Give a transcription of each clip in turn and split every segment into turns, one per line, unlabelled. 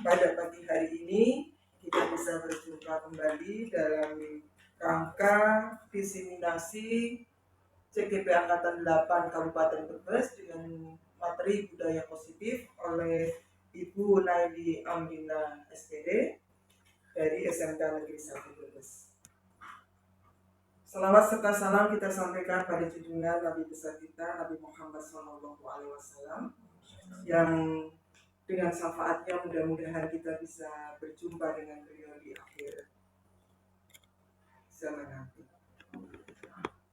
pada pagi hari ini kita bisa berjumpa kembali dalam rangka diseminasi CGP Angkatan 8 Kabupaten Brebes dengan materi budaya positif oleh Ibu Naili Amrina SPD dari SMK Negeri 1 Brebes. Selawat serta salam kita sampaikan pada junjungan Nabi besar kita Nabi Muhammad SAW yang dengan syafaatnya mudah-mudahan kita bisa berjumpa dengan beliau di akhir zaman nanti.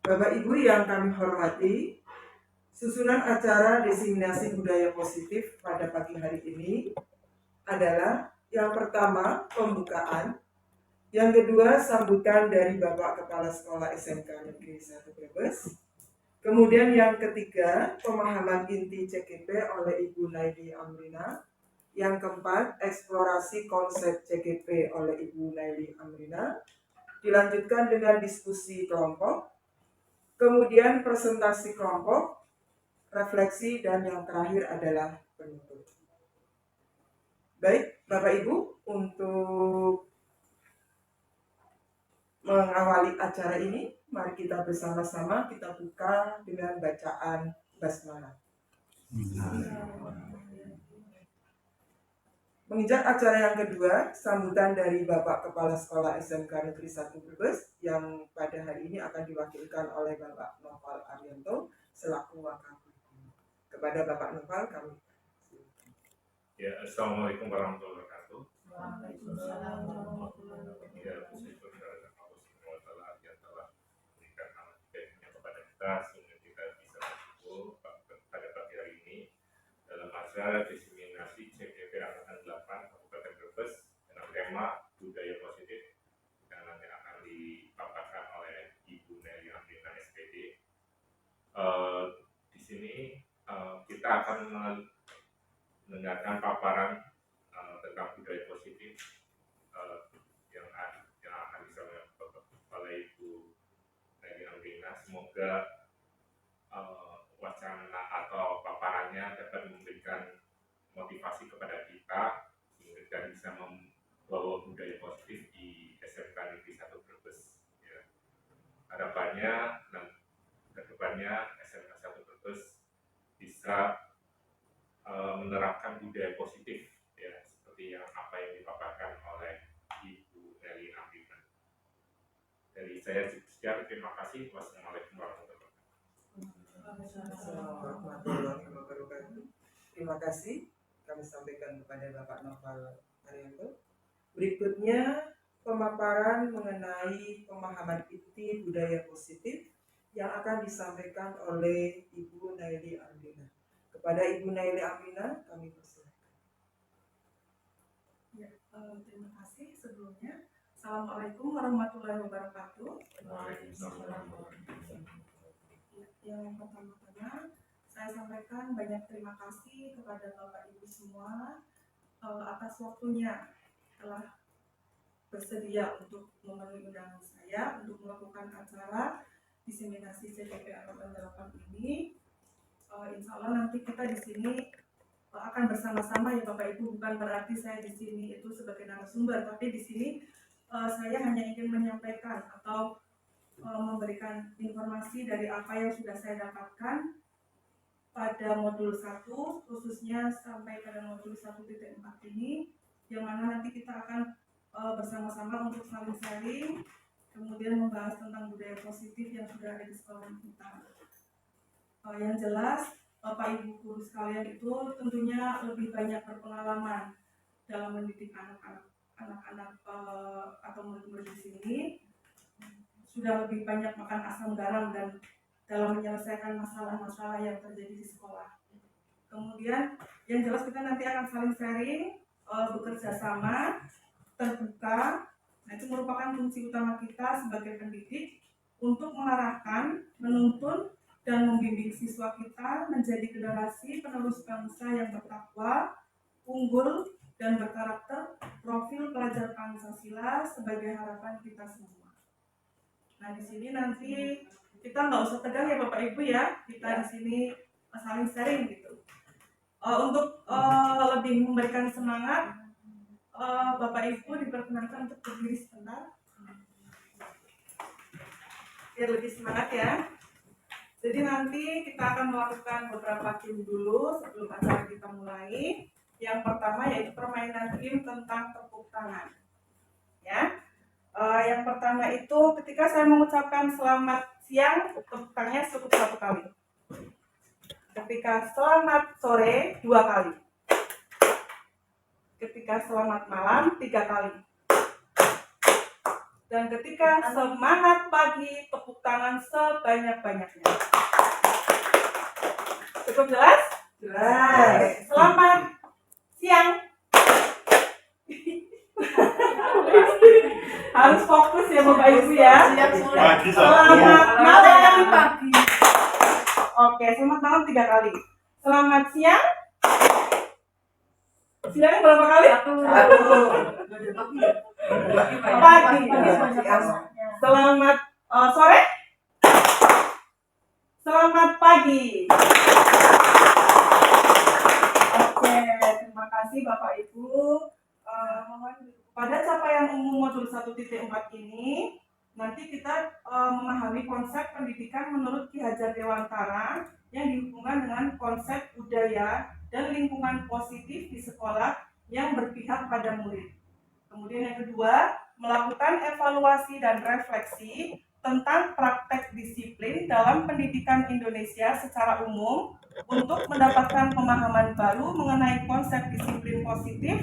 Bapak Ibu yang kami hormati, susunan acara diseminasi budaya positif pada pagi hari ini adalah yang pertama pembukaan, yang kedua sambutan dari Bapak Kepala Sekolah SMK Negeri 1 Brebes, kemudian yang ketiga pemahaman inti CGP oleh Ibu Naili Amrina, yang keempat eksplorasi konsep CGP oleh Ibu Naili Amrina, dilanjutkan dengan diskusi kelompok, kemudian presentasi kelompok, refleksi, dan yang terakhir adalah penutup. Baik, Bapak Ibu, untuk mengawali acara ini, mari kita bersama-sama kita buka dengan bacaan basmalah. Menginjak acara yang kedua, sambutan dari Bapak Kepala Sekolah SMK Negeri 1 Brebes yang pada hari ini akan diwakilkan oleh Bapak Noval Arianto selaku Wakapolri. Kepada Bapak Noval kami.
Ya, Assalamualaikum warahmatullahi wabarakatuh.
Waalaikumsalam warahmatullahi wabarakatuh.
Ya, bersyukur kepada Allah Subhanahu wa taala yang telah memberikan amanah hidayahnya kepada kita sehingga kita bisa berkumpul pada pagi hari ini dalam acara diseminasi CGP Angkatan 8 Kabupaten Brebes dengan tema budaya positif yang nanti akan dipaparkan oleh Ibu Naili Amrina SPD. Di sini kita akan mendengarkan paparan tentang budaya positif yang akan disampaikan oleh Ibu Naili Amrina. Semoga wacana atau paparannya dapat memberikan motivasi kepada kita sehingga kita bisa membawa budaya positif di SMK Negeri 1 Brebes. Ya. Harapannya dan kedepannya SMK 1 Brebes bisa menerapkan budaya positif ya seperti yang apa yang dipaparkan oleh Ibu Naili Amrina. Dari saya sekian, terima kasih. Wassalamualaikum warahmatullahi
wabarakatuh. Terima kasih kami sampaikan kepada Bapak Noval Arianto. Berikutnya pemaparan mengenai pemahaman inti budaya positif yang akan disampaikan oleh Ibu Naili Amrina. Kepada Ibu Naili Amrina, kami persilakan.
Ya, terima kasih sebelumnya. Assalamualaikum warahmatullahi wabarakatuh.
Waalaikumsalam.
Yang pertama-tama saya sampaikan banyak terima kasih kepada Bapak Ibu semua atas waktunya telah bersedia untuk memenuhi undangan saya untuk melakukan acara diseminasi CGP Angkatan 8 ini. Insya Allah nanti kita di sini akan bersama-sama ya Bapak Ibu, bukan berarti saya di sini itu sebagai narasumber, tapi di sini saya hanya ingin menyampaikan atau memberikan informasi dari apa yang sudah saya dapatkan pada modul 1, khususnya sampai pada modul 1.4 ini, yang mana nanti kita akan bersama-sama untuk saling sharing, kemudian membahas tentang budaya positif yang sudah ada di sekolah kita. Yang jelas Bapak Ibu guru sekalian itu tentunya lebih banyak berpengalaman dalam mendidik anak-anak atau murid-murid di sini, sudah lebih banyak makan asam garam dan dalam menyelesaikan masalah-masalah yang terjadi di sekolah. Kemudian yang jelas kita nanti akan saling sharing, bekerja sama, terbuka. Nah, itu merupakan fungsi utama kita sebagai pendidik untuk mengarahkan, menuntun, dan membimbing siswa kita menjadi generasi penerus bangsa yang bertakwa, unggul, dan berkarakter, profil pelajar Pancasila sebagai harapan kita semua. Nah, di sini nanti kita nggak usah tegang ya Bapak Ibu ya, kita di sini saling sharing gitu. Untuk lebih memberikan semangat, Bapak Ibu diperkenankan untuk berdiri sebentar biar lebih semangat ya. Jadi nanti kita akan melakukan beberapa game dulu sebelum acara kita mulai. Yang pertama yaitu permainan game tentang tepuk tangan. Ya, yang pertama itu ketika saya mengucapkan selamat siang, tepuk tangannya cukup 1 kali. Ketika selamat sore 2 kali. Ketika selamat malam 3 kali. Dan ketika semangat pagi, tepuk tangan sebanyak-banyaknya. Cukup jelas?
Jelas.
Selamat siang. Harus fokus ya Bapak Ibu ya. Selamat malam. Oke, selamat malam 3 kali. Selamat siang. Siang berapa kali? 1. Pagi. Selamat sore. Selamat pagi. Oke, terima kasih Bapak Ibu. Pada capaian umum modul 1.4 ini, nanti kita memahami konsep pendidikan menurut Ki Hajar Dewantara yang dihubungkan dengan konsep budaya dan lingkungan positif di sekolah yang berpihak pada murid. Kemudian yang kedua, melakukan evaluasi dan refleksi tentang praktek disiplin dalam pendidikan Indonesia secara umum untuk mendapatkan pemahaman baru mengenai konsep disiplin positif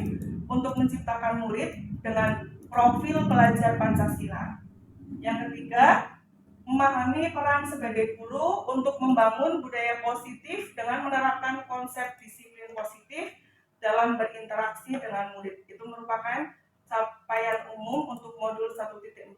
untuk menciptakan murid dengan profil pelajar Pancasila. Yang ketiga, memahami peran sebagai guru untuk membangun budaya positif dengan menerapkan konsep disiplin positif dalam berinteraksi dengan murid. Itu merupakan capaian umum untuk modul 1.4.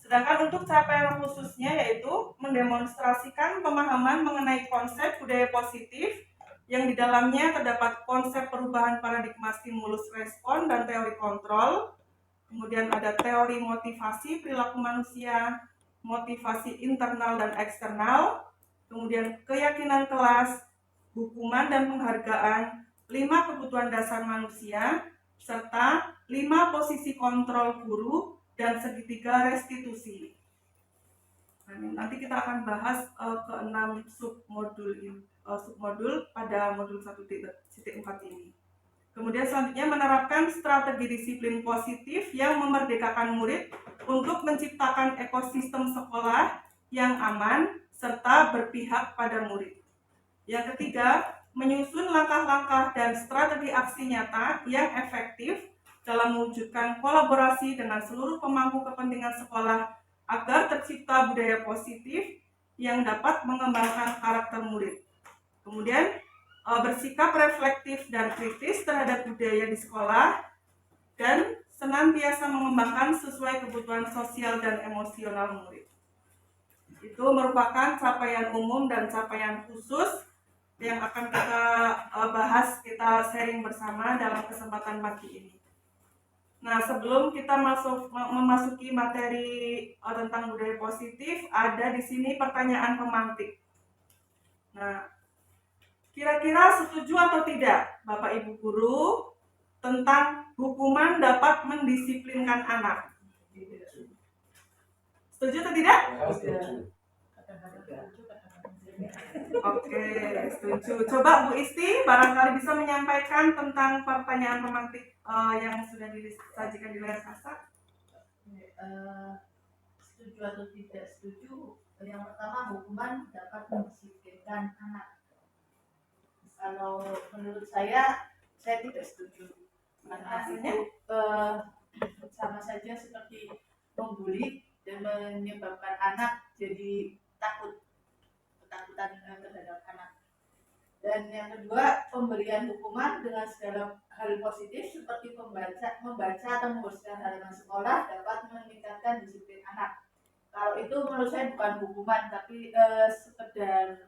Sedangkan untuk capaian khususnya yaitu mendemonstrasikan pemahaman mengenai konsep budaya positif yang di dalamnya terdapat konsep perubahan paradigma stimulus respon dan teori kontrol. Kemudian ada teori motivasi perilaku manusia, motivasi internal dan eksternal, kemudian keyakinan kelas, hukuman dan penghargaan, 5 kebutuhan dasar manusia, serta 5 posisi kontrol guru dan segitiga restitusi. Nanti kita akan bahas ke-6 submodul pada modul 1.4 ini. Kemudian selanjutnya menerapkan strategi disiplin positif yang memerdekakan murid untuk menciptakan ekosistem sekolah yang aman serta berpihak pada murid. Yang ketiga, menyusun langkah-langkah dan strategi aksi nyata yang efektif dalam mewujudkan kolaborasi dengan seluruh pemangku kepentingan sekolah agar tercipta budaya positif yang dapat mengembangkan karakter murid. Kemudian bersikap reflektif dan kritis terhadap budaya di sekolah dan senantiasa mengembangkan sesuai kebutuhan sosial dan emosional murid. Itu merupakan capaian umum dan capaian khusus yang akan kita bahas, kita sharing bersama dalam kesempatan pagi ini. Nah, sebelum kita memasuki materi tentang budaya positif, ada di sini pertanyaan pemantik. Nah, kira-kira setuju atau tidak Bapak Ibu guru tentang hukuman dapat mendisiplinkan anak? Setuju atau tidak? Oke, setuju. Coba Bu Isti barangkali bisa menyampaikan tentang pertanyaan pemantik yang sudah disajikan di layar kaca.
Setuju atau tidak setuju? Yang pertama, hukuman dapat mendisiplinkan anak. Kalau menurut saya tidak setuju. Karena itu sama saja seperti membuli dan menyebabkan anak jadi ketakutan terhadap anak. Dan yang kedua, pemberian hukuman dengan segala hal positif seperti membaca atau membersihkan halaman sekolah dapat meningkatkan disiplin anak. Kalau itu menurut saya bukan hukuman, tapi sekedar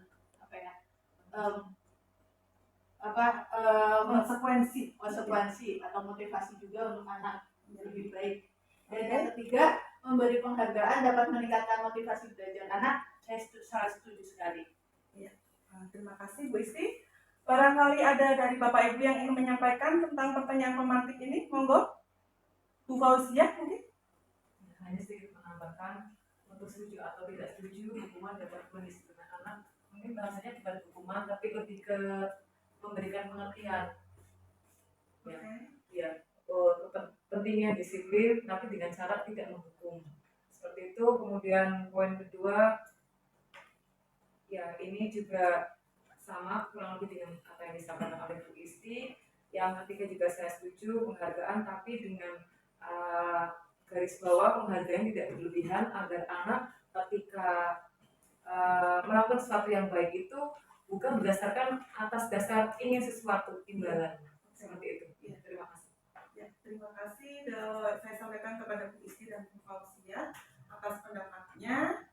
konsekuensi atau motivasi juga untuk anak lebih baik. Dan yang ketiga, memberi penghargaan dapat meningkatkan motivasi belajar anak. Saya sangat setuju sekali.
Ya. Terima kasih Bu Isti. Barangkali ada dari Bapak Ibu yang ingin menyampaikan tentang pertanyaan pemantik ini, monggo. Bu Fauzia mungkin?
Hanya sedikit menambahkan, untuk setuju atau tidak setuju hukuman dapat mendisiplinkan anak, mungkin bahasanya bukan hukuman tapi lebih ke memberikan pengertian. Ya, pentingnya disiplin tapi dengan cara tidak menghukum. Seperti itu. Kemudian poin kedua, ya ini juga sama kurang lebih dengan apa yang disampaikan oleh Bu Isti. Yang ketiga juga saya setuju, penghargaan tapi dengan garis bawah penghargaan tidak berlebihan agar anak ketika melakukan sesuatu yang baik itu bukan berdasarkan atas dasar ingin sesuatu imbalan. Seperti itu. Ya, terima kasih.
Ya, terima kasih. Saya sampaikan kepada Bu Isti dan Bu Fauzia atas pendapatnya.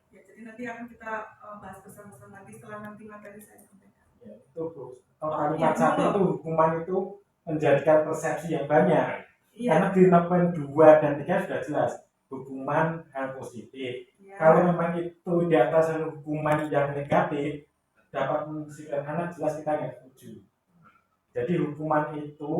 Ya, jadi nanti akan kita bahas bersama-sama nanti setelah nanti materi saya sampaikan.
Ya, itu Bu. Kalau kalimat satu itu hukuman itu menjadikan persepsi yang banyak.
Iya.
Karena di poin 2 dan 3 sudah jelas hukuman hal positif.
Ya.
Kalau memang itu di atas hukuman yang negatif dapat menghasilkan anak, jelas kita nggak setuju. Jadi hukuman itu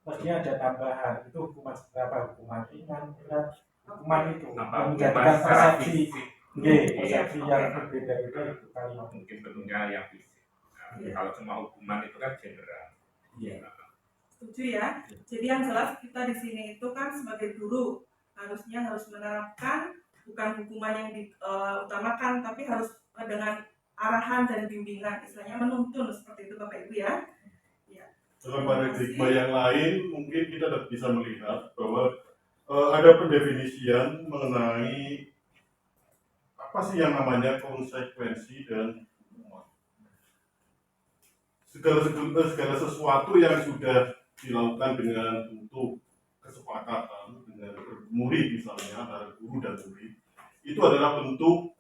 mestinya ada tambahan. Itu hukuman seberapa, hukuman ringan, berat, hukuman itu menjadikan persepsi. Persepsi yang berbeda-beda itu kalimat.
Mungkin bentuknya yang fisik. Nah, kalau cuma hukuman itu kan general.
Iya.
Setuju ya. Jadi yang jelas kita di sini itu kan sebagai guru harusnya harus menerapkan bukan hukuman yang diutamakan, tapi harus dengan arahan dan bimbingan, istilahnya menuntun seperti itu Bapak Ibu ya.
Dalam paradigma yang lain mungkin kita bisa melihat bahwa ada pendefinisian mengenai apa sih yang namanya konsekuensi dan segala sesuatu yang sudah dilakukan dengan bentuk kesepakatan dengan murid misalnya antara guru dan murid, itu adalah bentuk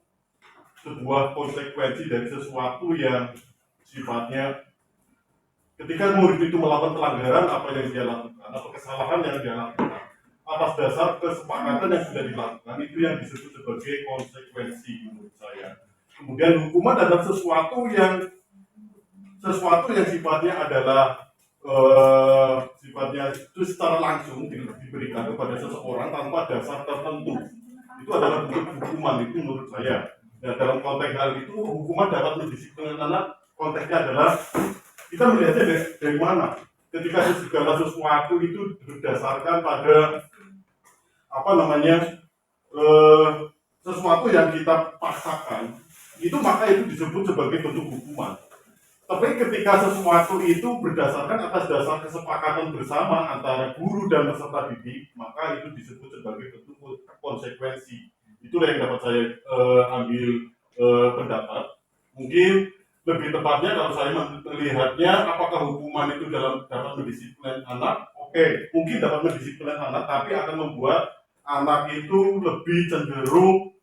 sebuah konsekuensi dari sesuatu yang sifatnya ketika murid itu melakukan pelanggaran apa yang dia lakukan atau kesalahan yang dia lakukan atas dasar kesepakatan yang sudah dilakukan, itu yang disebut sebagai konsekuensi menurut saya. Kemudian hukuman adalah sesuatu yang sifatnya adalah sifatnya itu secara langsung diberikan kepada seseorang tanpa dasar tertentu. Itu adalah bentuk hukuman itu menurut saya. Nah, dalam konteks hal itu hukuman dapat mendisiplinkan anak. Konteksnya adalah kita melihatnya dari mana? Ketika segala sesuatu itu berdasarkan pada sesuatu yang kita paksakan, itu maka itu disebut sebagai bentuk hukuman. Tapi ketika sesuatu itu berdasarkan atas dasar kesepakatan bersama antara guru dan peserta didik, maka itu disebut sebagai bentuk konsekuensi. Itulah yang dapat saya ambil pendapat. Mungkin lebih tepatnya kalau saya melihatnya, apakah hukuman itu dapat mendisiplin anak? Oke, mungkin dapat mendisiplin anak, tapi akan membuat anak itu lebih cenderung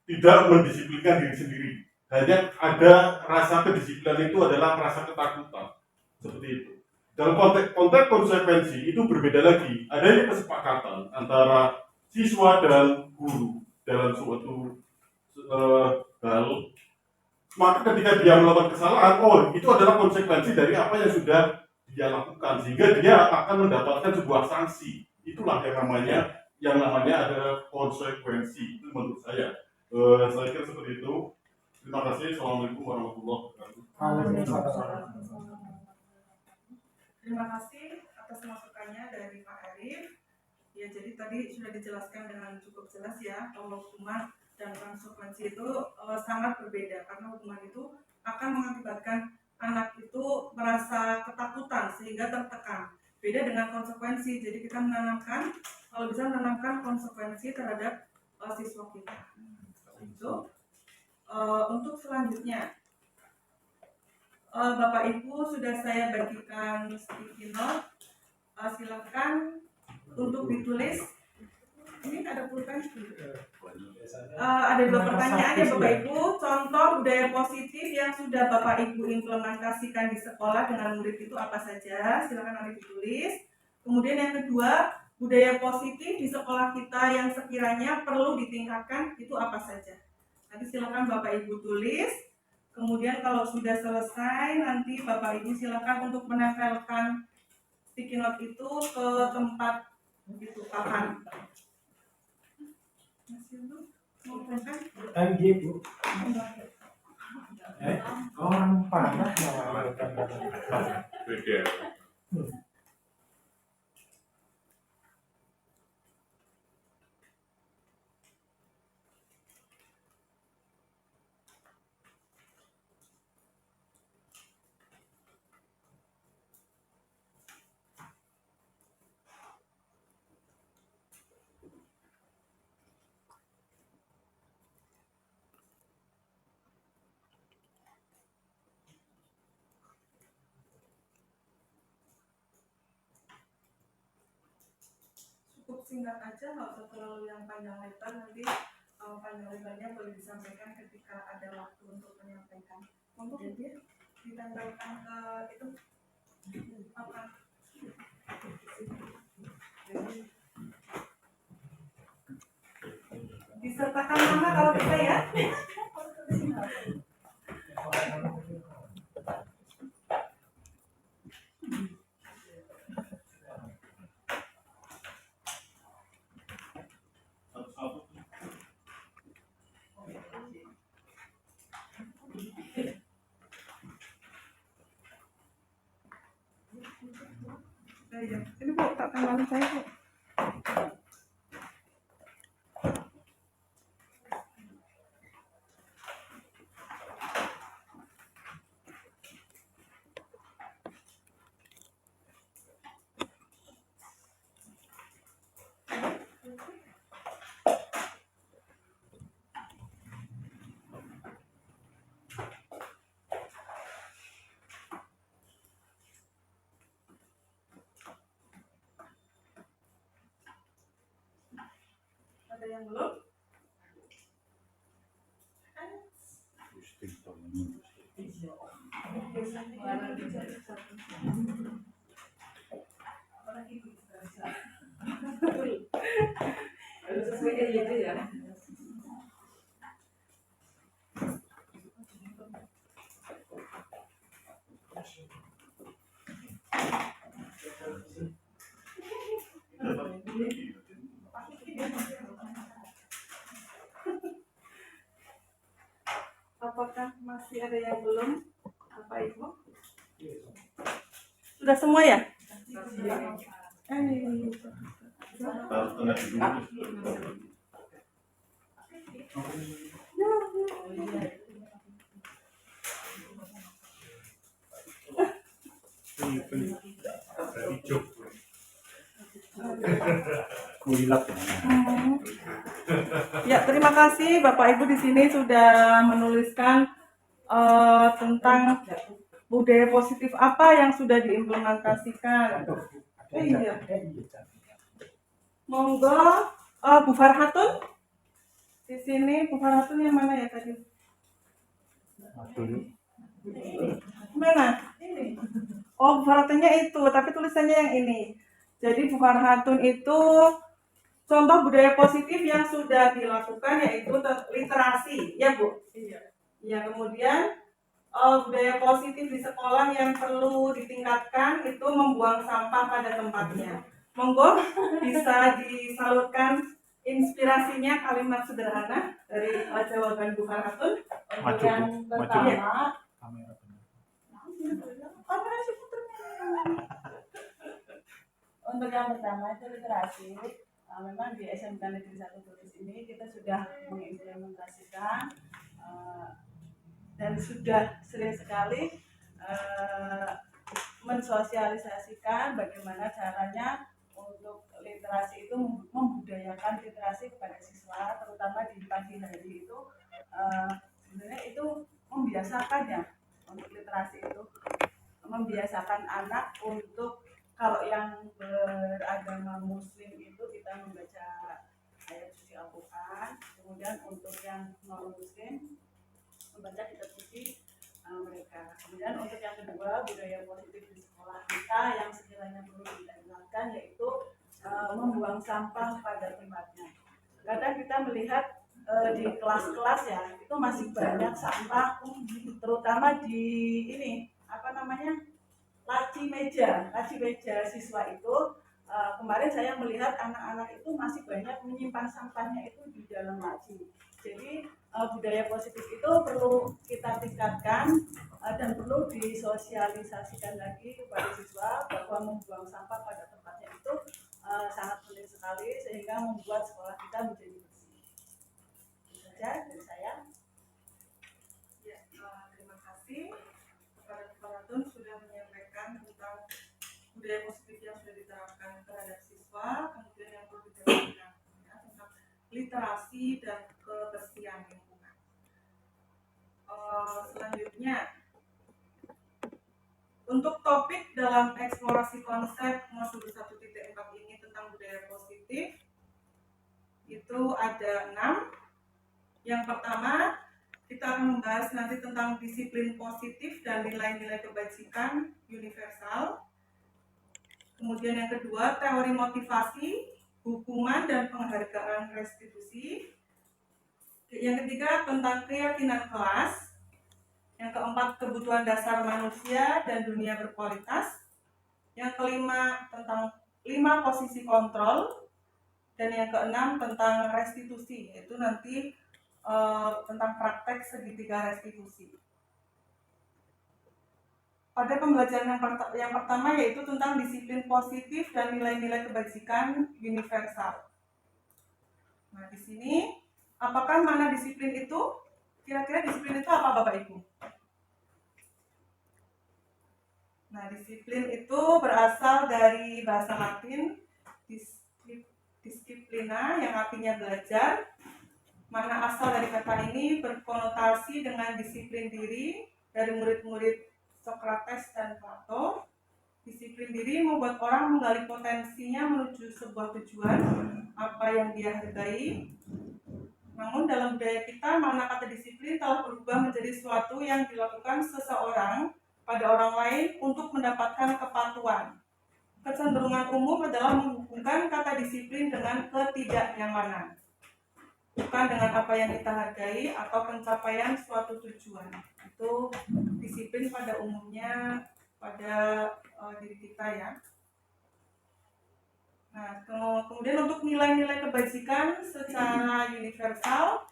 tidak mendisiplinkan diri sendiri. Hanya ada rasa kedisiplinan itu adalah rasa ketakutan, seperti itu. Dalam konteks konsekuensi itu berbeda lagi. Adanya kesepakatan antara siswa dan guru dalam suatu hal. Maka ketika dia melakukan kesalahan, itu adalah konsekuensi dari apa yang sudah dia lakukan, sehingga dia akan mendapatkan sebuah sanksi. Itulah yang namanya adalah konsekuensi. Itu menurut saya. Saya kira seperti itu. Terima kasih. Assalamualaikum warahmatullahi wabarakatuh.
Terima kasih atas masukannya dari Pak Arif. Ya, jadi tadi sudah dijelaskan dengan cukup jelas ya bahwa hukuman dan konsekuensi itu sangat berbeda, karena hukuman itu akan mengakibatkan anak itu merasa ketakutan sehingga tertekan. Beda dengan konsekuensi. Jadi kita menanamkan, kalau bisa menanamkan konsekuensi terhadap siswa kita. Itu. Untuk selanjutnya, Bapak Ibu sudah saya bagikan sticky note. Silakan untuk ditulis. Ini ada pulpen. Ada 2 pertanyaan ya Bapak Ibu. Contoh budaya positif yang sudah Bapak Ibu implementasikan di sekolah dengan murid itu apa saja? Silakan nanti ditulis. Kemudian yang kedua, budaya positif di sekolah kita yang sekiranya perlu ditingkatkan itu apa saja? Nanti silakan Bapak Ibu tulis. Kemudian kalau sudah selesai, nanti Bapak Ibu silakan untuk menempelkan sticky note itu ke tempat itu papan. Masih belum? Mau tempel?
gitu. Orang parah
Beda.
Cukup singkat aja, nggak usah terlalu yang panjang lebar. Nanti panjang lebarnya boleh disampaikan ketika ada waktu untuk menyampaikan. Untuk jadi ditempelkan ke itu apa? Disertakan nama kalau bisa ya. Ini Bu, tak kenalin saya Bu. Ada yang belum?
Harus sesuai kayak gitu ya.
Apakah masih ada yang belum? Bapak Ibu? Sudah semua ya?
Harus kena dulu.
Ya, terima kasih Bapak Ibu di sini sudah menuliskan tentang budaya positif apa yang sudah diimplementasikan. Iya. Monggo, Bu Farhatun. Di sini Bu Farhatun yang mana ya tadi? Mana? Oh, Bu Farhatunnya itu, tapi tulisannya yang ini. Jadi Bu Farhatun itu contoh budaya positif yang sudah dilakukan yaitu literasi, ya Bu? Iya. Ya, kemudian budaya positif di sekolah yang perlu ditingkatkan itu membuang sampah pada tempatnya. Monggo bisa disalurkan inspirasinya kalimat sederhana dari jawaban Bu Farhatun.
Untuk yang pertama, untuk yang pertama itu literasi. Memang di SMK Negeri 1 Kudus ini kita sudah mengimplementasikan dan sudah sering sekali mensosialisasikan bagaimana caranya untuk literasi itu membudayakan literasi kepada siswa, terutama di pagi hari itu sebenarnya itu membiasakan ya untuk literasi itu, membiasakan anak untuk kalau yang beragama muslim itu kita membaca ayat suci Al-Quran, kemudian untuk yang non muslim membaca kitab suci mereka. Kemudian untuk yang kedua, budaya positif di sekolah kita yang sekiranya perlu dilakukan yaitu membuang sampah pada tempatnya. Kadang kita melihat di kelas-kelas ya itu masih banyak sampah, terutama di ini apa namanya laci meja siswa itu. Kemarin saya melihat anak-anak itu masih banyak menyimpan sampahnya itu di dalam laci. Jadi budaya positif itu perlu kita tingkatkan dan perlu disosialisasikan lagi kepada siswa bahwa membuang sampah pada tempatnya itu sangat penting sekali sehingga membuat sekolah kita menjadi bersih. Itu saja dari saya.
Ya, terima kasih kepada Kepala Tun sudah menyampaikan tentang budaya positif yang sudah diterapkan terhadap siswa, kemudian yang perlu dijalankan ya, tentang literasi dan kebersihan lingkungan. Selanjutnya, untuk topik dalam eksplorasi konsep modul 1.4 ini tentang budaya positif itu ada 6. Yang pertama, kita akan membahas nanti tentang disiplin positif dan nilai-nilai kebajikan universal. Kemudian yang kedua, teori motivasi, hukuman dan penghargaan restitusi. Yang ketiga, tentang keyakinan kelas. Yang keempat, kebutuhan dasar manusia dan dunia berkualitas. Yang kelima, tentang 5 posisi kontrol. Dan yang keenam, tentang restitusi, yaitu nanti tentang praktek segitiga restitusi. Pada pembelajaran yang pertama yaitu tentang disiplin positif dan nilai-nilai kebajikan universal. Nah, di sini apakah mana disiplin itu? Kira-kira disiplin itu apa Bapak Ibu? Nah, disiplin itu berasal dari bahasa Latin disciplina yang artinya belajar. Mana asal dari kata ini berkonotasi dengan disiplin diri dari murid-murid Socrates dan Plato. Disiplin diri membuat orang menggali potensinya menuju sebuah tujuan apa yang dia hargai. Namun dalam budaya kita makna kata disiplin telah berubah menjadi sesuatu yang dilakukan seseorang pada orang lain untuk mendapatkan kepatuhan. Kecenderungan umum adalah menghubungkan kata disiplin dengan ketidaknyamanan, bukan dengan apa yang kita hargai atau pencapaian suatu tujuan. Itu disiplin pada umumnya pada diri kita ya. Nah, kemudian untuk nilai-nilai kebajikan secara universal,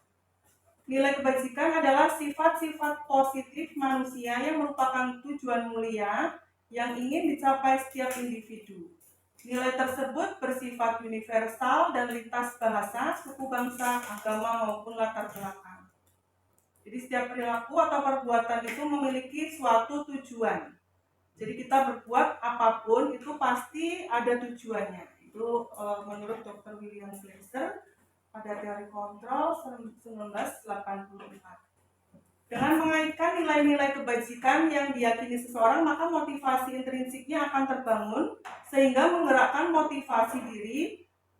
nilai kebajikan adalah sifat-sifat positif manusia yang merupakan tujuan mulia yang ingin dicapai setiap individu. Nilai tersebut bersifat universal dan lintas bahasa, suku bangsa, agama maupun latar belakang. Jadi setiap perilaku atau perbuatan itu memiliki suatu tujuan. Jadi kita berbuat apapun itu pasti ada tujuannya. Itu menurut Dr. William Glasser pada teori kontrol 1984. Dengan mengaitkan nilai-nilai kebajikan yang diyakini seseorang, maka motivasi intrinsiknya akan terbangun sehingga menggerakkan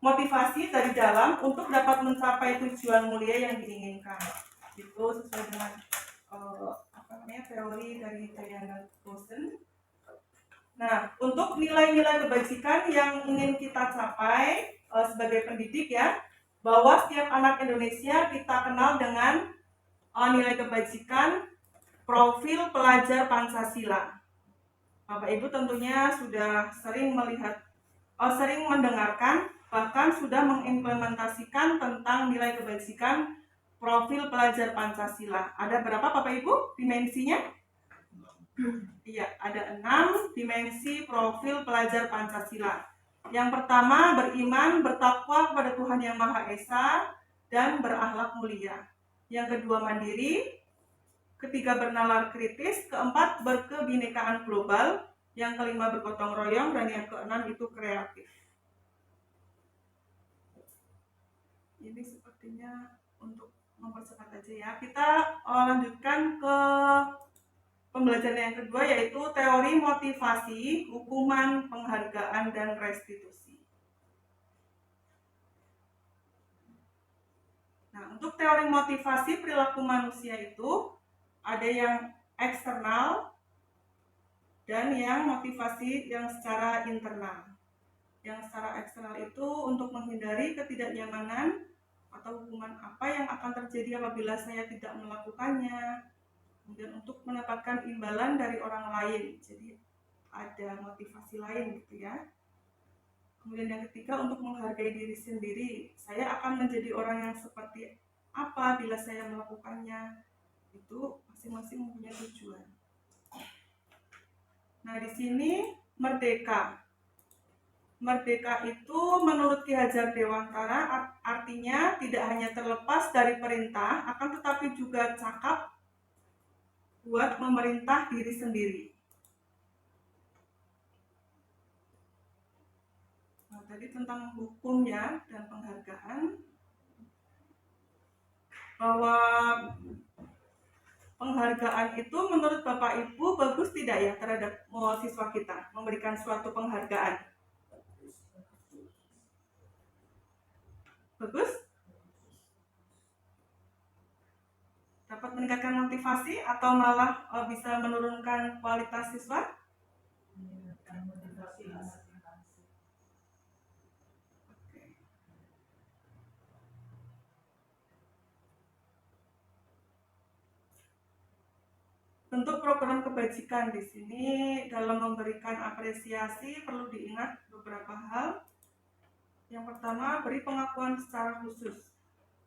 motivasi dari dalam untuk dapat mencapai tujuan mulia yang diinginkan. Itu sesuai dengan teori dari Diana Rosen. Nah, untuk nilai-nilai kebajikan yang ingin kita capai sebagai pendidik ya, bahwa setiap anak Indonesia kita kenal dengan nilai kebajikan profil pelajar Pancasila. Bapak Ibu tentunya sudah sering mendengarkan, bahkan sudah mengimplementasikan tentang nilai kebajikan profil pelajar Pancasila. Ada berapa Bapak Ibu dimensinya? Iya, ada 6 dimensi profil pelajar Pancasila. Yang pertama, beriman, bertakwa kepada Tuhan Yang Maha Esa, dan berakhlak mulia. Yang kedua, mandiri. Ketiga, bernalar kritis. Keempat, berkebinekaan global. Yang kelima, bergotong royong. Dan yang keenam itu kreatif. Ini sepertinya untuk mempercepat aja ya. Kita lanjutkan ke pembelajaran yang kedua, yaitu teori motivasi, hukuman, penghargaan, dan restitusi. Nah, untuk teori motivasi perilaku manusia itu ada yang eksternal dan yang motivasi yang secara internal. Yang secara eksternal itu untuk menghindari ketidaknyamanan atau hukuman apa yang akan terjadi apabila saya tidak melakukannya. Kemudian untuk mendapatkan imbalan dari orang lain, jadi ada motivasi lain gitu ya. Kemudian yang ketiga, untuk menghargai diri sendiri. Saya akan menjadi orang yang seperti apa bila saya melakukannya. Itu masing-masing mempunyai tujuan. Nah, di sini merdeka. Merdeka itu menurut Ki Hajar Dewantara artinya tidak hanya terlepas dari perintah, akan tetapi juga cakap buat memerintah diri sendiri. Nah, tadi tentang hukumnya dan penghargaan, bahwa penghargaan itu menurut Bapak Ibu bagus tidak ya terhadap siswa kita, memberikan suatu penghargaan? Bagus? Dapat meningkatkan motivasi atau malah bisa menurunkan kualitas siswa? Bentuk program kebajikan di sini dalam memberikan apresiasi perlu diingat beberapa hal. Yang pertama, beri pengakuan secara khusus.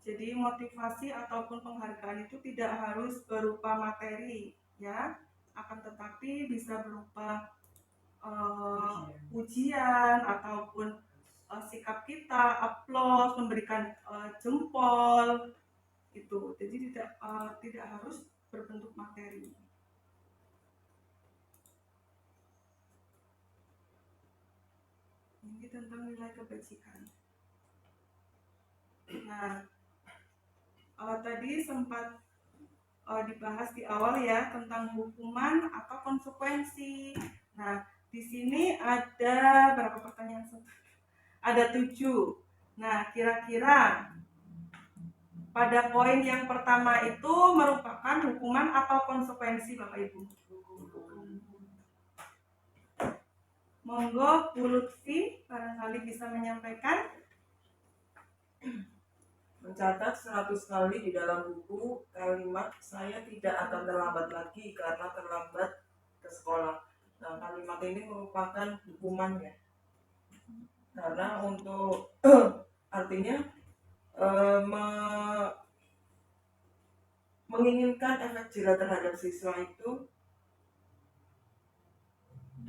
Jadi motivasi ataupun penghargaan itu tidak harus berupa materi, ya, akan tetapi bisa berupa ujian ataupun sikap kita, aplaus, memberikan jempol, itu. Jadi tidak harus berbentuk materi. Ini tentang nilai kebajikan. Nah, tadi sempat dibahas di awal ya tentang hukuman atau konsekuensi. Nah, di sini ada berapa pertanyaan? Ada 7. Nah, kira-kira pada poin yang pertama itu merupakan hukuman atau konsekuensi, Bapak Ibu? Monggo Bu Lutfi barangkali bisa menyampaikan.
Mencatat 100 kali di dalam buku kalimat saya tidak akan terlambat lagi karena terlambat ke sekolah. Nah, kalimat ini merupakan hukumannya. Karena untuk artinya menginginkan efek jerah terhadap siswa itu,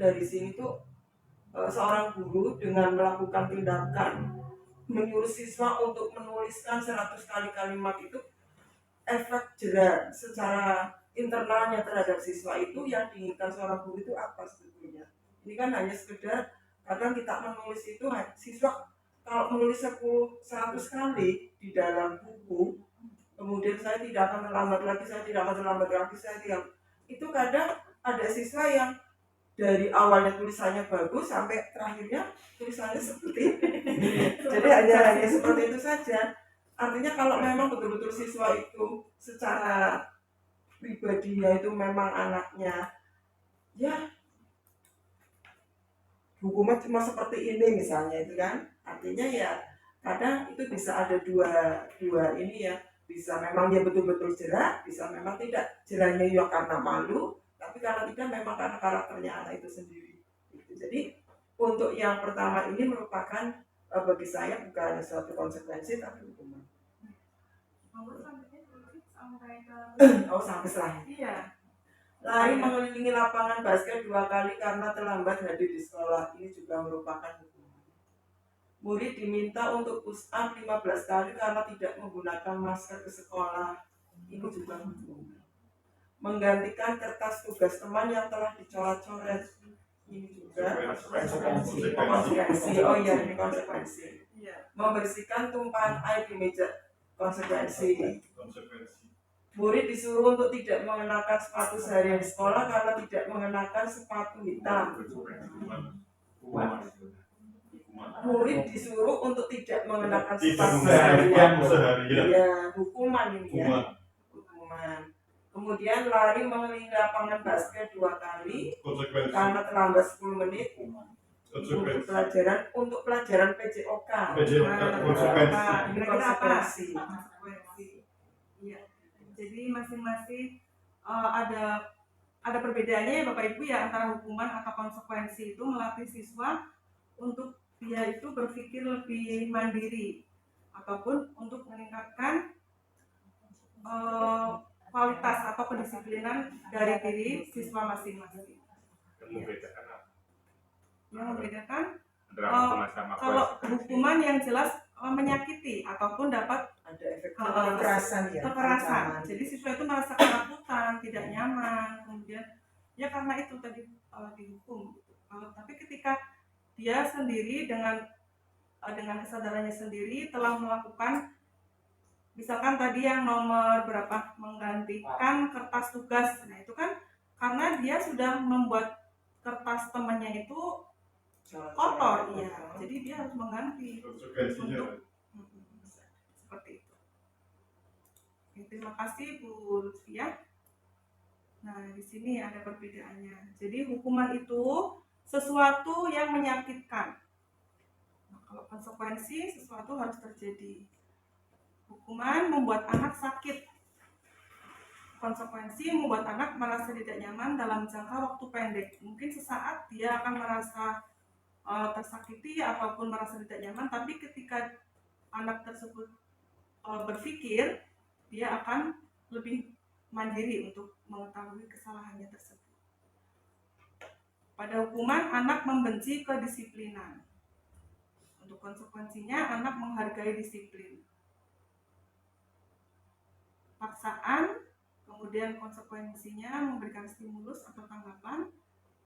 dari sini tuh seorang guru dengan melakukan tindakan menyuruh siswa untuk menuliskan 100 kali kalimat itu, efek jerah secara internalnya terhadap siswa itu yang diinginkan seorang guru itu apa sebetulnya? Ini kan hanya sekedar karena kita menulis itu, siswa kalau menulis 100 kali di dalam buku, kemudian saya tidak akan terlambat lagi, itu kadang ada siswa yang dari awalnya tulisannya bagus sampai terakhirnya tulisannya seperti ini. Jadi hanya seperti itu saja. Artinya kalau memang betul-betul siswa itu secara pribadinya itu memang anaknya, ya hukuman cuma seperti ini misalnya, itu kan artinya ya kadang itu bisa ada dua ini ya, bisa memang dia betul-betul jerah, bisa memang tidak, jerahnya ya karena malu, tapi kalau tidak memang karena karakternya anak itu sendiri. Jadi untuk yang pertama ini merupakan bagi saya bukan suatu konsekuensi tapi hukuman. Sampai selesai.
Iya.
Lari mengelilingi lapangan basket 2 kali karena terlambat hadir di sekolah, ini juga merupakan hukuman. Murid diminta untuk push up 15 kali karena tidak menggunakan masker ke sekolah, ini juga hukuman. Menggantikan kertas tugas teman yang telah dicoret-coret, ini juga konsekuensi. Oh iya, ini konsekuensi. Membersihkan tumpahan air di meja, konsekuensi. Murid disuruh untuk tidak mengenakan sepatu seharian di sekolah karena tidak mengenakan sepatu hitam. Murid disuruh untuk tidak mengenakan sepatu seharian. Ya, hukuman ini ya. Hukuman. Kemudian lari mengelilingi lapangan basket 2 kali karena terlambat 10 menit. untuk pelajaran PJOK.
Konsekuensi.
Kira-kira apa?
Konsekuensi.
Konsekuensi. Iya. Jadi masing-masing ada perbedaannya ya Bapak Ibu ya antara hukuman atau konsekuensi itu melatih siswa untuk dia itu berpikir lebih mandiri ataupun untuk meningkatkan kualitas atau kedisiplinan dari diri siswa masing-masing.
Yang membedakan apa?
Yang membedakan
Antara hukuman sama
kalau
konsekuensi.
hukuman yang jelas menyakiti ataupun dapat
Ada efek kekerasan ya.
kekerasan.
ancaman.
Jadi siswa itu merasa ketakutan, tidak nyaman, kemudian ya karena itu tadi dihukum. Tapi ketika dia sendiri dengan kesadarannya sendiri telah melakukan, misalkan tadi yang nomor berapa, menggantikan kertas tugas, nah itu kan karena dia sudah membuat kertas temannya itu kotor, ya. Jadi dia harus mengganti.
Konsekuensinya.
Seperti itu. Oke, terima kasih Bu Lutfia. Nah, di sini ada perbedaannya. Jadi hukuman itu sesuatu yang menyakitkan. Nah, kalau konsekuensi sesuatu harus terjadi. Hukuman membuat anak sakit. Konsekuensi membuat anak merasa tidak nyaman dalam jangka waktu pendek. Mungkin sesaat dia akan merasa tersakiti ataupun merasa tidak nyaman, tapi ketika anak tersebut berpikir, dia akan lebih mandiri untuk mengetahui kesalahannya tersebut. Pada hukuman, anak membenci kedisiplinan. Untuk konsekuensinya, anak menghargai disiplin. Paksaan, kemudian konsekuensinya memberikan stimulus atau tanggapan,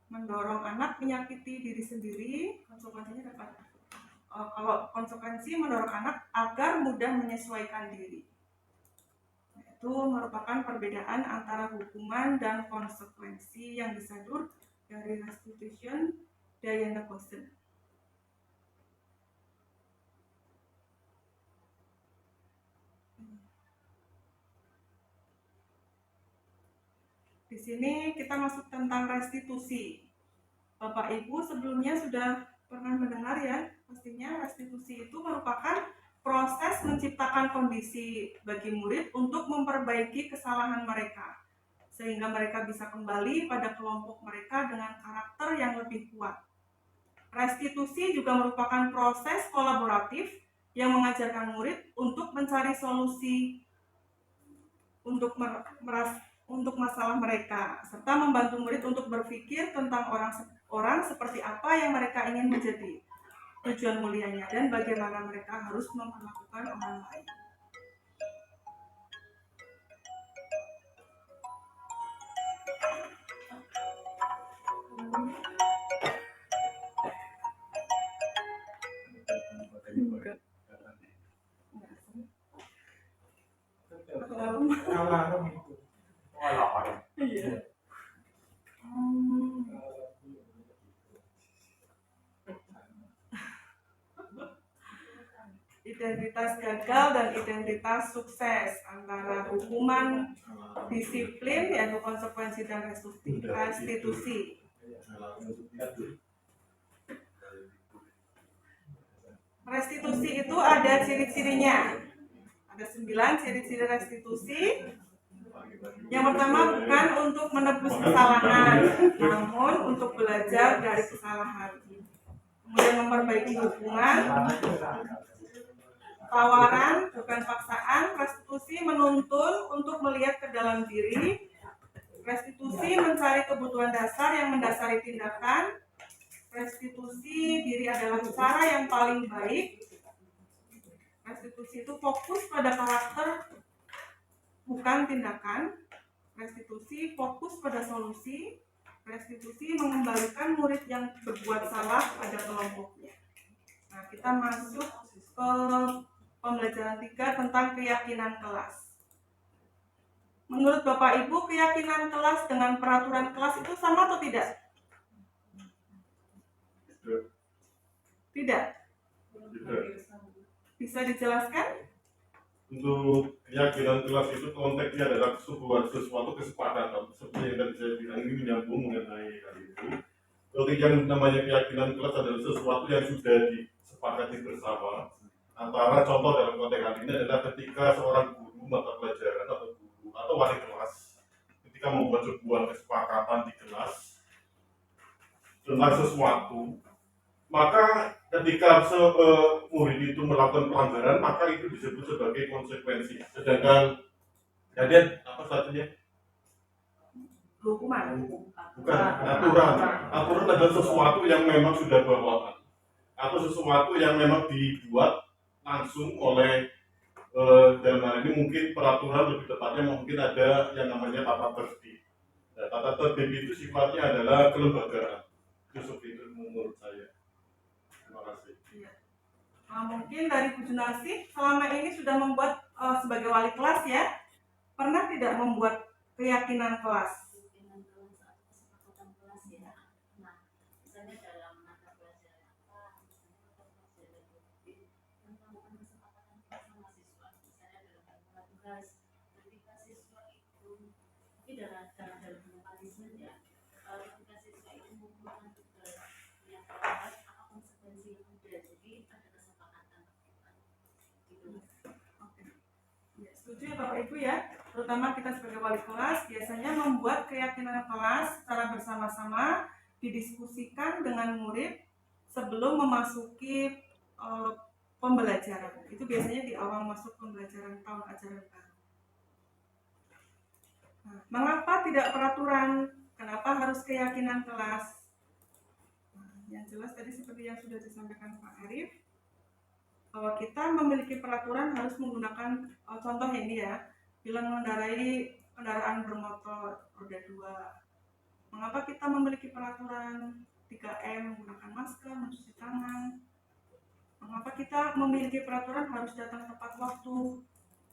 mendorong anak menyakiti diri sendiri, konsekuensinya dapat kalau konsekuensi mendorong anak agar mudah menyesuaikan diri. Itu merupakan perbedaan antara hukuman dan konsekuensi yang disadur dari Restitution Diana Kosten. Di sini kita masuk tentang restitusi. Bapak Ibu sebelumnya sudah pernah mendengar ya, pastinya restitusi itu merupakan proses menciptakan kondisi bagi murid untuk memperbaiki kesalahan mereka, sehingga mereka bisa kembali pada kelompok mereka dengan karakter yang lebih kuat. Restitusi juga merupakan proses kolaboratif yang mengajarkan murid untuk mencari solusi untuk masalah mereka, serta membantu murid untuk berpikir tentang orang seperti apa yang mereka ingin menjadi, tujuan mulianya, dan bagaimana mereka harus memperlakukan orang lain.
Alarm itu. Alarm.
Iya. Identitas gagal dan identitas sukses antara hukuman, disiplin yaitu konsekuensi dan restitusi. Restitusi itu ada ciri-cirinya. Ada 9 ciri-ciri restitusi. Yang pertama bukan untuk menebus kesalahan, namun untuk belajar dari kesalahan. Kemudian memperbaiki hubungan. Tawaran bukan paksaan. Restitusi menuntun untuk melihat ke dalam diri. Restitusi mencari kebutuhan dasar yang mendasari tindakan. Restitusi diri adalah cara yang paling baik. Restitusi itu fokus pada karakter, bukan tindakan. Restitusi fokus pada solusi. Restitusi mengembalikan murid yang berbuat salah pada kelompoknya. Nah, kita masuk ke pembelajaran 3 tentang keyakinan kelas. Menurut Bapak Ibu, keyakinan kelas dengan peraturan kelas itu sama atau tidak? Tidak. Bisa dijelaskan?
Untuk keyakinan kelas itu konteksnya adalah sesuatu kesepakatan seperti yang tadi saya bilang, ini menyambung mengenai hal itu. yang namanya keyakinan kelas adalah sesuatu yang sudah disepakati bersama antara contoh dalam konteks hal ini adalah ketika seorang guru mata pelajaran atau guru atau wali kelas ketika membuat sebuah kesepakatan di kelas tentang sesuatu, maka ketika murid itu melakukan pelanggaran maka itu disebut sebagai konsekuensi. Sedangkan kemudian apa satunya?
Hukuman.
Bukan aturan. Aturan adalah sesuatu yang memang sudah bawaan atau sesuatu yang memang dibuat langsung oleh dalam hal ini mungkin peraturan, lebih tepatnya mungkin ada yang namanya tata tertib. Nah, tata tertib itu sifatnya adalah kelembagaan. Itu seperti itu menurut saya. Terima kasih.
Mungkin dari Bu Junarsi selama ini sudah membuat sebagai wali kelas ya, pernah tidak membuat keyakinan kelas?
Keyakinan kelas atau kesepakatan kelas ya. Nah, misalnya dalam mata pelajaran apa, misalnya mata pelajaran politik, melakukan kesepakatan kelas sama siswa. Misalnya dalam mata tugas, ketika siswa itu ini dalam mekanisme ya, ketika siswa itu mengumpulkan tugas yang terlambat, apa konsekuensi yang ada. Jadi ada kesepakatan gitu.
Ya, setuju ya Bapak Ibu ya, terutama kita sebagai wali kelas biasanya membuat keyakinan kelas secara bersama-sama didiskusikan dengan murid sebelum memasuki pembelajaran. Itu biasanya di awal masuk pembelajaran tahun ajaran baru. Nah, mengapa tidak peraturan? Kenapa harus keyakinan kelas? Nah, yang jelas tadi seperti yang sudah disampaikan Pak Arif, bahwa kita memiliki peraturan harus menggunakan contoh ini ya, bila mengendarai kendaraan bermotor roda 2. Mengapa kita memiliki peraturan 3M, menggunakan masker, mencuci tangan? Mengapa kita memiliki peraturan harus datang tepat waktu?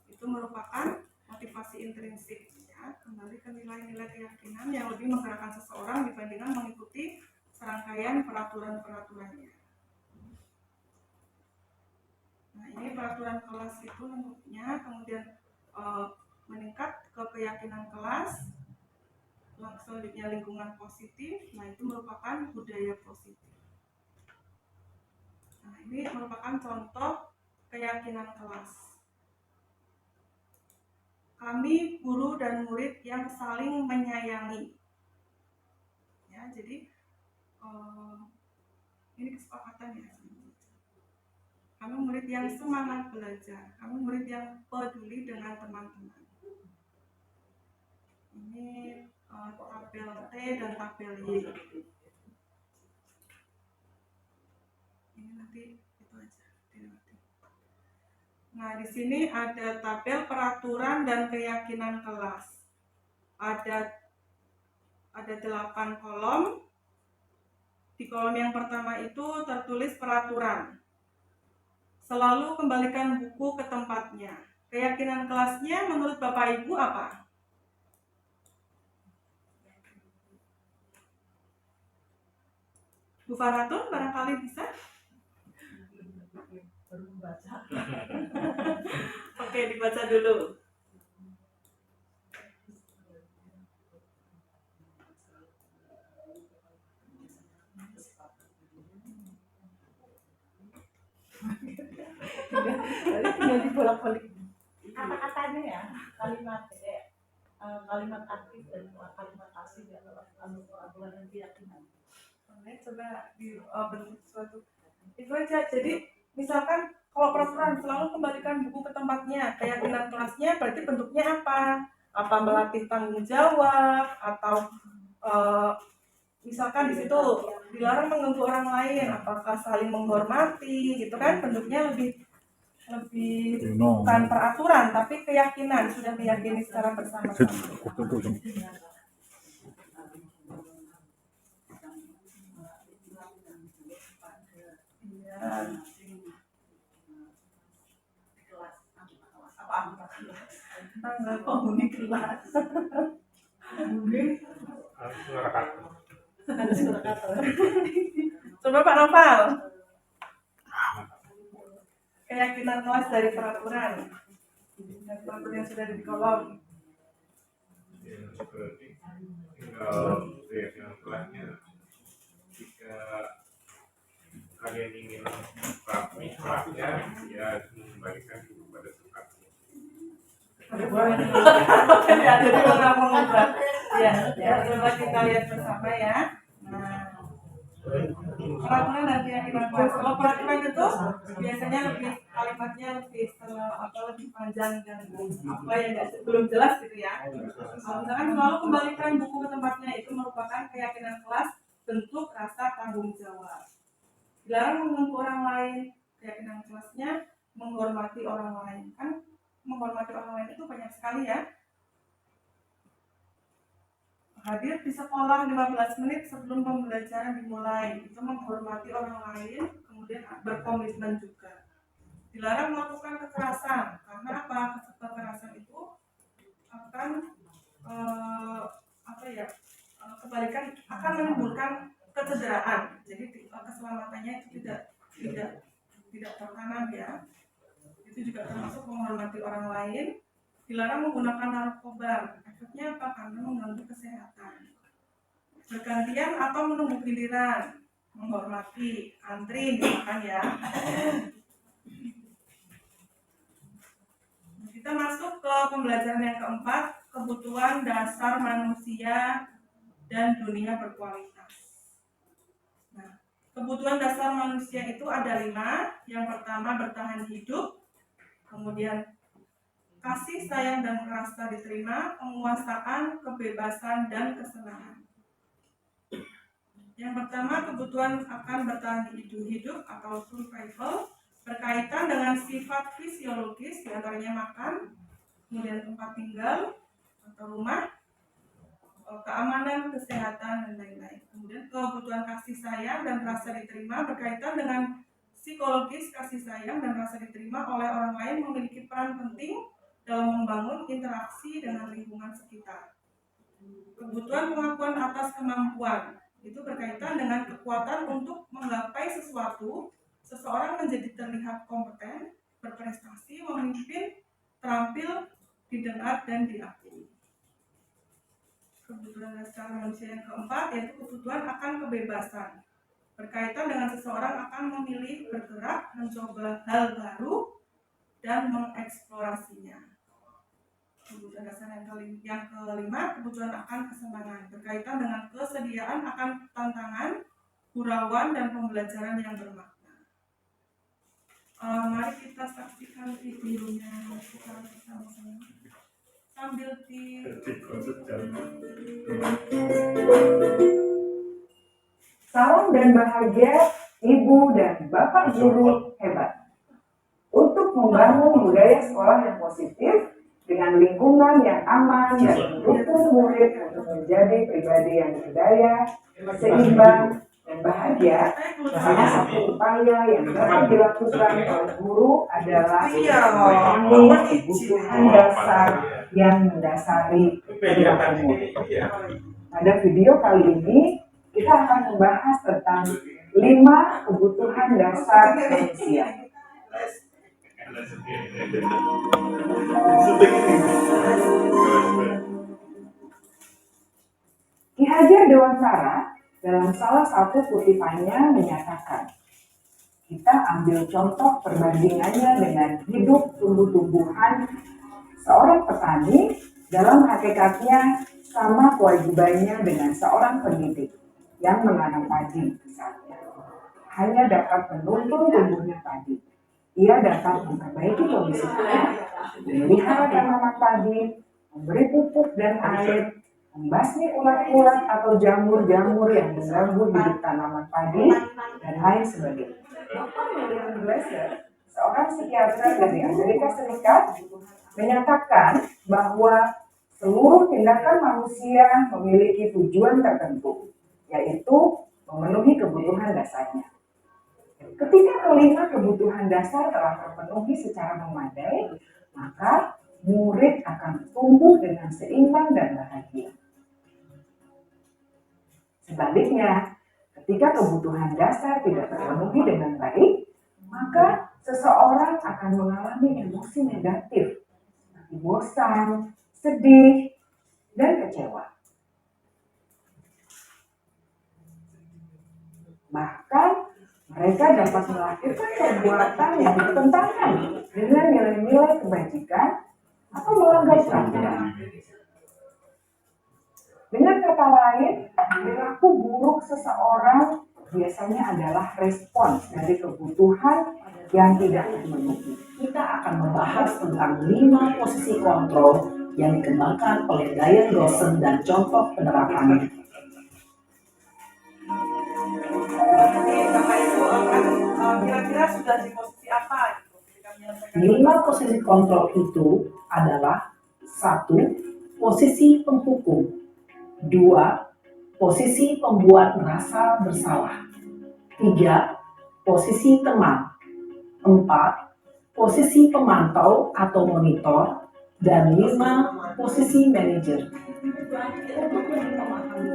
Itu merupakan motivasi intrinsik ya, kembali ke nilai-nilai keyakinan yang lebih menggerakkan seseorang dibandingkan mengikuti serangkaian peraturan-peraturannya. Nah, ini peraturan kelas itu bentuknya, kemudian meningkat ke keyakinan kelas, selanjutnya lingkungan positif. Nah, itu merupakan budaya positif. Nah, ini merupakan contoh keyakinan kelas. Kami guru dan murid yang saling menyayangi. Ya, jadi ini kesepakatan ya. Kami murid yang semangat belajar, kami murid yang peduli dengan teman-teman. Ini tabel T dan tabel Y. Ini nanti itu aja. Nah, di sini ada tabel peraturan dan keyakinan kelas. Ada 8 kolom. Di kolom yang pertama itu tertulis peraturan. Selalu kembalikan buku ke tempatnya. Keyakinan kelasnya menurut Bapak Ibu apa? Bu Faratun barangkali bisa? Oke, dibaca dulu.
Tinggal dibolak-balik kata-katanya ya, kalimat aktif dan kalimat pasif ya, aturan dan keyakinan.
Coba bentuk suatu itu aja. Jadi misalkan kalau peraturan selalu kembalikan buku ke tempatnya, keyakinan kelasnya berarti bentuknya apa? Apa melatih tanggung jawab atau misalkan di situ dilarang mengganggu orang lain, apakah saling menghormati gitu kan? Bentuknya lebih bukan peraturan tapi keyakinan, sudah meyakini secara bersama-sama. Tanggal penghuni kelas. Coba Pak Noval. Keyakinan kelas dari peraturan. Dan peraturan yang sudah ada di kolom.
Ya, berarti tinggal keyakinan kelasnya jika kalian ingin praktiknya, ya mengembalikan kepada tempatnya.
Ya, jadi orang mengubah. Ya, coba kita lihat bersama ya. Nah, peraturan dan keyakinan kelas. Kalau peraturan itu biasanya lebih kalimatnya lebih panjang dan apa ya belum jelas gitu ya. Misalkan selalu kembalikan buku ke tempatnya itu merupakan keyakinan kelas bentuk rasa tanggung jawab. Dilarang mengganggu orang lain. Keyakinan kelasnya menghormati orang lain. Kan menghormati orang lain itu banyak sekali ya. Hadir di sekolah 15 menit sebelum pembelajaran dimulai, itu menghormati orang lain, kemudian berkomitmen juga. Dilarang melakukan kekerasan, karena apa? Kekerasan itu akan kebalikan akan menimbulkan kecederaan. Jadi keselamatannya itu tidak tertanam ya. Itu juga termasuk menghormati orang lain. Dilarang menggunakan narkoba. Efeknya apa? Karena mengganggu kesehatan. Bergantian atau menunggu giliran. Menghormati, antri misalkan ya. Kita masuk ke pembelajaran yang keempat, kebutuhan dasar manusia dan dunia berkualitas. Nah, kebutuhan dasar manusia itu ada 5. Yang pertama bertahan hidup, kemudian kasih sayang dan merasa diterima, penguasaan, kebebasan, dan kesenangan. Yang pertama, kebutuhan akan bertahan hidup atau survival berkaitan dengan sifat fisiologis, diantaranya makan, kemudian tempat tinggal atau rumah, keamanan, kesehatan, dan lain-lain. Kemudian kebutuhan kasih sayang dan rasa diterima berkaitan dengan psikologis. Kasih sayang dan rasa diterima oleh orang lain memiliki peran penting dalam membangun interaksi dengan lingkungan sekitar. Kebutuhan pengakuan atas kemampuan itu berkaitan dengan kekuatan untuk menggapai sesuatu. Seseorang menjadi terlihat kompeten, berprestasi, memimpin, terampil, didengar, dan diakui. Kebutuhan dasar manusia yang keempat yaitu kebutuhan akan kebebasan, berkaitan dengan seseorang akan memilih bergerak, mencoba hal baru, dan mengeksplorasinya. Kebutuhan dasar yang kelima, kebutuhan akan kesenangan, berkaitan dengan kesediaan akan tantangan, gurauan, dan pembelajaran yang bermakna. Mari kita saksikan videonya kita bersama-sama sambil
Salam dan bahagia Ibu dan Bapak guru hebat. Untuk membangun budaya sekolah yang positif dengan lingkungan yang aman dan mendukung murid untuk menjadi pribadi yang berdaya, seimbang, dan bahagia, salah satu upaya yang dapat dilakukan oleh guru adalah memenuhi kebutuhan dasar yang mendasari kehidupan murid. Pada video kali ini, kita akan membahas tentang 5 kebutuhan dasar manusia. Ki Hajar Dewantara dalam salah satu kutipannya menyatakan, kita ambil contoh perbandingannya dengan hidup tumbuh-tumbuhan. Seorang petani dalam hakikatnya sama kewajibannya dengan seorang pendidik yang menanam padi misalnya. Hanya dapat menuntun tumbuhnya padi. Ia dapat memperbaiki kondisi tanah, memelihara tanaman padi, memberi pupuk dan air, membasmi ulat-ulat atau jamur-jamur yang mengganggu hidup tanaman padi, dan lain sebagainya. Dr. William Glasser, seorang psikiater dari Amerika Serikat, menyatakan bahwa seluruh tindakan manusia memiliki tujuan tertentu, yaitu memenuhi kebutuhan dasarnya. Ketika kelima kebutuhan dasar telah terpenuhi secara memadai, maka murid akan tumbuh dengan seimbang dan bahagia. Sebaliknya, ketika kebutuhan dasar tidak terpenuhi dengan baik, maka seseorang akan mengalami emosi negatif, seperti bosan, sedih, dan kecewa. Mereka dapat melakukan perbuatan yang bertentangan dengan nilai-nilai kebajikan atau melanggar peraturan. Dengan kata lain, perilaku buruk seseorang biasanya adalah respons dari kebutuhan yang tidak terpenuhi.
Kita akan membahas tentang 5 posisi kontrol yang dikembangkan oleh Diane Rosen dan contoh penerapannya.
Jadi Bapak Ibu akan kira-kira sudah di posisi apa gitu ketika menyampaikan
5 posisi kontrol itu adalah 1. Posisi penghukum, 2. Posisi pembuat merasa bersalah, 3. Posisi teman, 4. Posisi pemantau atau monitor, dan 5. Posisi manajer. Untuk lebih memahami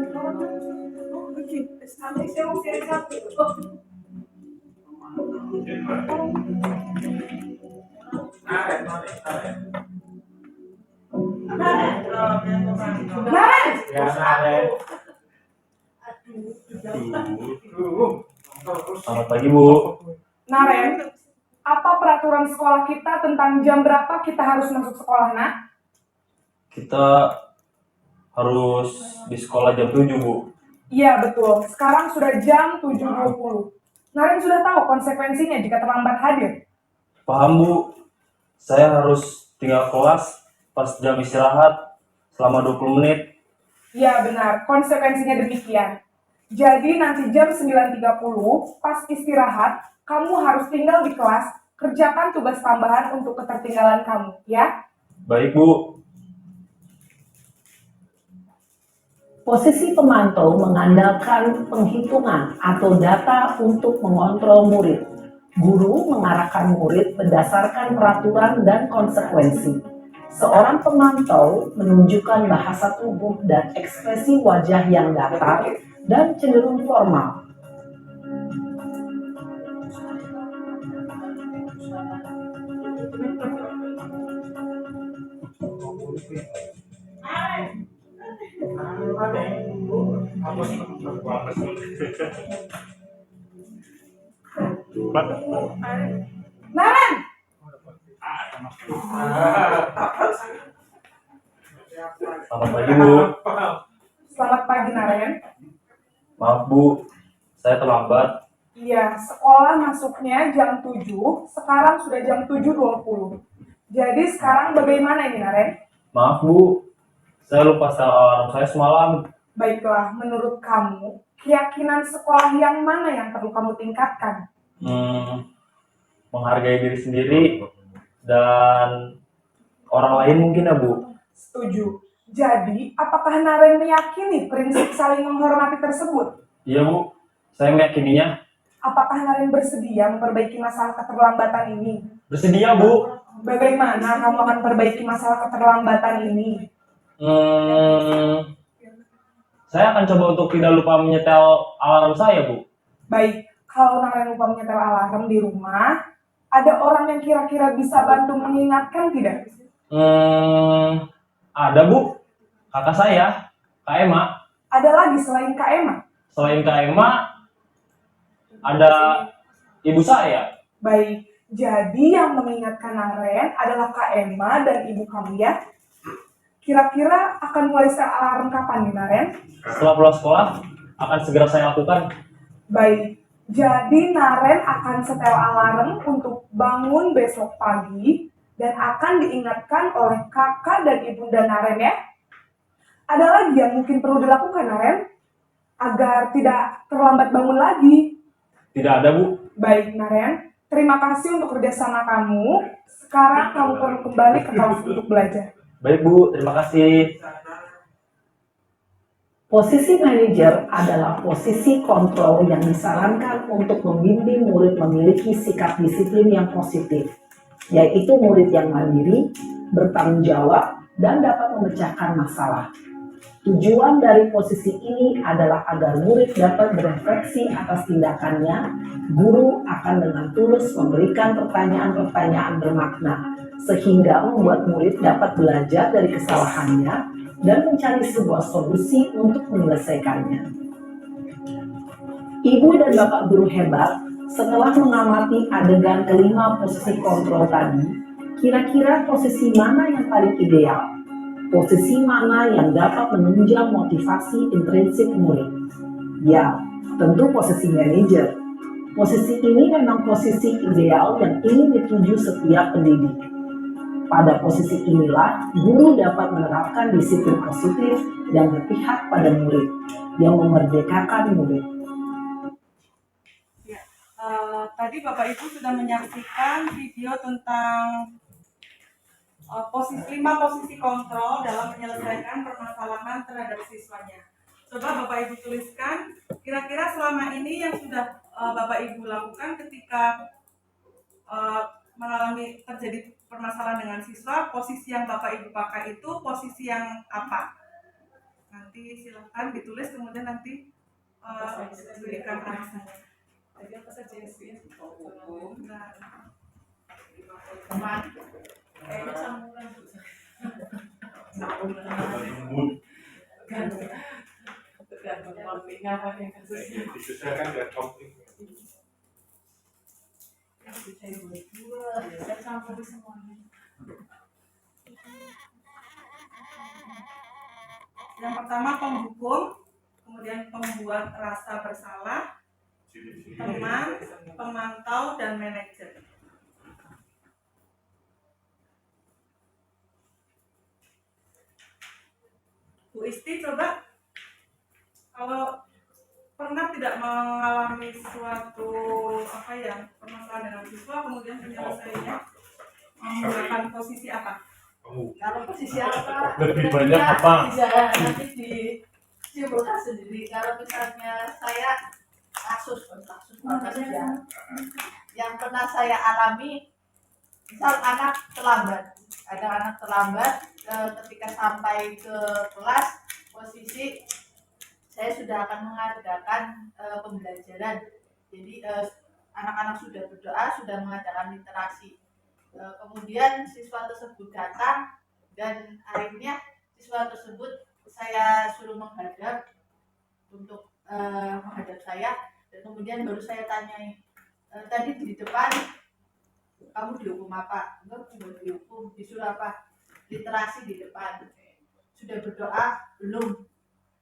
Ya, Naren.
Selamat pagi, Bu.
Naren, apa peraturan sekolah kita tentang jam berapa kita harus masuk sekolah, nak?
Kita harus di sekolah jam 7, Bu.
Iya, betul. Sekarang sudah jam 7.20. Naren sudah tahu konsekuensinya jika terlambat hadir.
Paham, Bu. Saya harus tinggal kelas pas jam istirahat selama 20 menit.
Iya, benar. Konsekuensinya demikian. Jadi nanti jam 9.30, pas istirahat, kamu harus tinggal di kelas, kerjakan tugas tambahan untuk ketertinggalan kamu, ya?
Baik, Bu.
Posisi pemantau mengandalkan penghitungan atau data untuk mengontrol murid. Guru mengarahkan murid berdasarkan peraturan dan konsekuensi. Seorang pemantau menunjukkan bahasa tubuh dan ekspresi wajah yang datar dan cenderung formal.
Naren!
Selamat pagi, Bu.
Selamat pagi, Naren.
Maaf, Bu. Saya terlambat.
Iya, sekolah masuknya jam 7, sekarang sudah jam 7.20. Jadi sekarang bagaimana ini, Naren?
Maaf, Bu. Saya lupa setel alarm saya semalam.
Baiklah, menurut kamu, keyakinan sekolah yang mana yang perlu kamu tingkatkan?
Menghargai diri sendiri dan orang lain mungkin, ya, Bu.
Setuju. Jadi, apakah Naren meyakini prinsip saling menghormati tersebut?
Iya, Bu. Saya meyakininya.
Apakah Naren bersedia memperbaiki masalah keterlambatan ini?
Bersedia, Bu.
Bagaimana kamu akan perbaiki masalah keterlambatan ini?
Saya akan coba untuk tidak lupa menyetel alarm saya, Bu.
Baik, kalau Naren lupa menyetel alarm di rumah, ada orang yang kira-kira bisa bantu mengingatkan tidak?
Ada, Bu. Kakak saya, Kak Emma.
Ada lagi selain Kak Emma?
Selain Kak Emma, ada ibu saya.
Baik, jadi yang mengingatkan Naren adalah Kak Emma dan ibu kamu, ya? Kira-kira akan mulai setel alarm kapan nih, Naren?
Setelah pulang sekolah, akan segera saya lakukan.
Baik, jadi Naren akan setel alarm untuk bangun besok pagi dan akan diingatkan oleh kakak dan ibunda Naren, ya? Ada lagi yang mungkin perlu dilakukan, Naren? Agar tidak terlambat bangun lagi.
Tidak ada, Bu.
Baik, Naren. Terima kasih untuk kerjasama kamu. Sekarang kamu perlu kembali ke kelas untuk belajar.
Baik, Bu. Terima kasih.
Posisi manajer adalah posisi kontrol yang disarankan untuk membimbing murid memiliki sikap disiplin yang positif, yaitu murid yang mandiri, bertanggung jawab, dan dapat memecahkan masalah. Tujuan dari posisi ini adalah agar murid dapat berefleksi atas tindakannya. Guru akan dengan tulus memberikan pertanyaan-pertanyaan bermakna, sehingga membuat murid dapat belajar dari kesalahannya dan mencari sebuah solusi untuk menyelesaikannya. Ibu dan bapak guru hebat Setelah mengamati adegan kelima posisi kontrol tadi, kira-kira posisi mana yang paling ideal? Posisi mana yang dapat menunjang motivasi intrinsik murid? Ya, tentu posisi manajer. Posisi ini memang posisi ideal yang ingin dituju setiap pendidik. Pada posisi inilah, guru dapat menerapkan disiplin positif dan berpihak pada murid, yang memerdekakan murid.
Tadi Bapak Ibu sudah menyaksikan video tentang 5 posisi kontrol dalam menyelesaikan permasalahan terhadap siswanya. Coba Bapak Ibu tuliskan, kira-kira selama ini yang sudah Bapak Ibu lakukan ketika mengalami terjadi permasalahan dengan siswa, posisi yang Bapak Ibu pakai itu posisi yang apa? Nanti silahkan ditulis, kemudian nanti berikan alasannya.
Jadi apa saja yang
Hukum,
Teman.
kayaknya sambungan tergantung konfliknya apa yang kasusnya.
Disesuaikan dengan konflik.
Saya campur semuanya.
Yang pertama penghukum, kemudian pembuat rasa bersalah, teman, pemantau, dan manajer. Bu Isti, coba kalau pernah tidak mengalami suatu permasalahan dengan siswa, kemudian penyelesaiannya menggunakan posisi apa?
Kalau posisi apa?
Lebih banyak apa?
Bisa nanti disimpulkan sendiri. Kalau misalnya saya kasus yang pernah saya alami, misal anak terlambat, ada anak terlambat ketika sampai ke kelas, posisi saya sudah akan mengadakan pembelajaran. Jadi anak-anak sudah berdoa, sudah mengadakan literasi. Kemudian siswa tersebut datang dan akhirnya siswa tersebut saya suruh menghadap untuk menghadap saya, dan kemudian baru saya tanyai, tadi di depan kamu dihukum apa? Enggak, sudah dihukum. Disuruh apa? Literasi di depan. Sudah berdoa? Belum.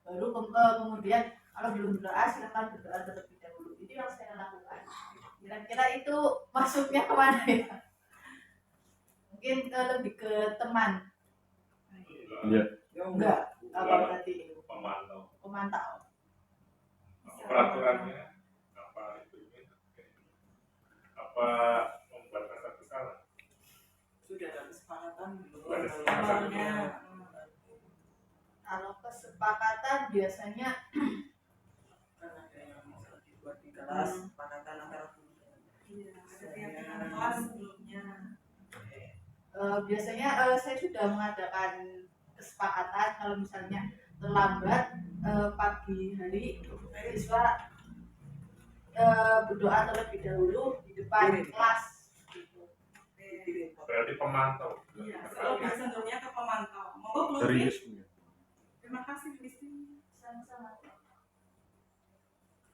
Baru kemudian kalau belum berdoa silakan berdoa terlebih dahulu. Itu yang saya lakukan. Kira-kira itu masuknya kemana ya? Mungkin lebih ke teman.
Iya.
Enggak. Apa berarti? Pemantau.
Peraturannya apa itu? Apa membuat rasa bersalah?
Sudah ada kesepakatan
Ada kesepakatan.
Kalau kesepakatan biasanya
kan ada yang dibuat di kelas, kesepakatan antara guru.
Ada keyakinan kelas sebelumnya.
Biasanya saya sudah mengadakan kesepakatan kalau misalnya terlambat pagi hari siswa berdoa terlebih dahulu di depan kelas.
Berarti pemantau.
Iya, lebih cenderungnya ke pemantau. Monggo Bu
Serius.
Lutfi. Terima kasih Bu Isti.
Sama-sama.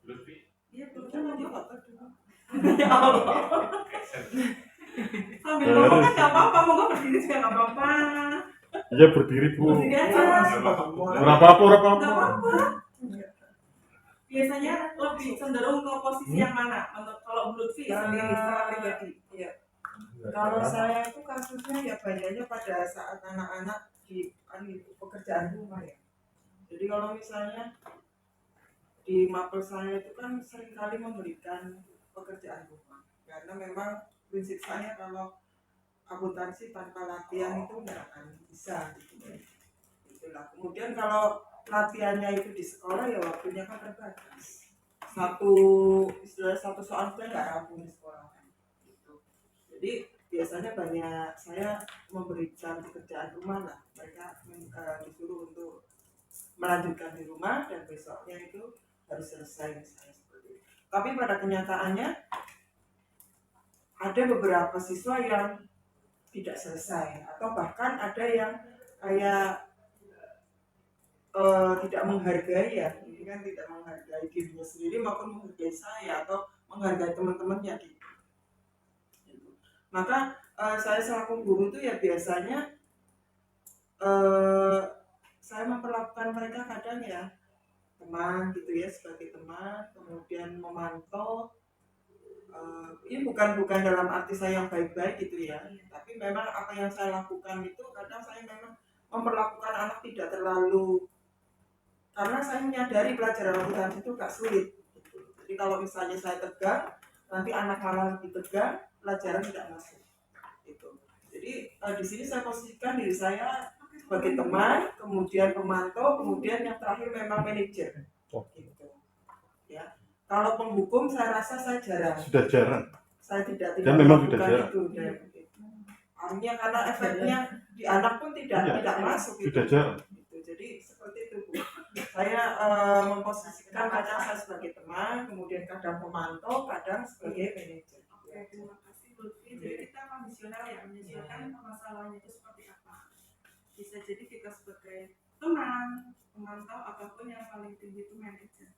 Lutfi.
Iya, Bu Lutfi mau foto dulu. Ya Allah. Sambil ngomong kan nggak apa-apa, monggo berdiri juga nggak apa-apa.
Iya berdiri Bu.
Berdiri aja.
Berapa apa?
Nggak apa-apa. Biasanya lebih cenderung ke posisi yang mana? Menurut kalau Bu Lutfi sendiri secara pribadi.
Iya. Kalau saya itu kasusnya ya banyaknya pada saat anak-anak di pekerjaan rumah ya. Jadi kalau misalnya di mapel saya itu kan seringkali memberikan pekerjaan rumah, karena memang prinsip saya kalau akuntansi tanpa latihan itu nggak akan bisa gitu. Itulah. Kemudian kalau latihannya itu di sekolah ya waktunya kan terbatas. Satu soal saya nggak rampung di sekolah. Jadi biasanya banyak saya memberikan pekerjaan rumah lah, mereka disuruh untuk melanjutkan di rumah dan besoknya itu harus selesai misalnya seperti itu. Tapi pada kenyataannya ada beberapa siswa yang tidak selesai atau bahkan ada yang kayak tidak menghargai ya, ini kan tidak menghargai dirinya sendiri maupun menghargai saya atau menghargai teman-temannya gitu. Maka saya selaku guru itu ya biasanya saya memperlakukan mereka kadang ya teman gitu ya, sebagai teman, kemudian memantau. Ini bukan dalam arti saya yang baik-baik gitu ya, tapi memang apa yang saya lakukan itu kadang saya memang memperlakukan anak tidak terlalu, karena saya menyadari pelajaran akuntansi itu gak sulit gitu. Jadi kalau misalnya saya tegang, nanti anak malah lebih tegang, pelajaran tidak masuk gitu. Jadi di sini saya posisikan diri saya sebagai teman, kemudian pemantau, kemudian yang terakhir memang manajer gitu ya. Kalau penghukum saya rasa saya jarang.
Sudah jarang.
Saya tidak
Dan memang sudah
melakukan
jarang.
itu. Artinya karena efeknya di anak pun tidak masuk gitu.
Sudah jarang.
Gitu. Jadi seperti itu Bu. Saya memposisikan kadang saya sebagai teman, kemudian kadang pemantau, kadang sebagai manajer.
Oke, terima kasih Lutfi. Jadi kita kondisional ya, menyesuaikan permasalahannya itu seperti apa. Bisa jadi kita sebagai teman, pemantau, apapun yang paling tinggi itu manajer.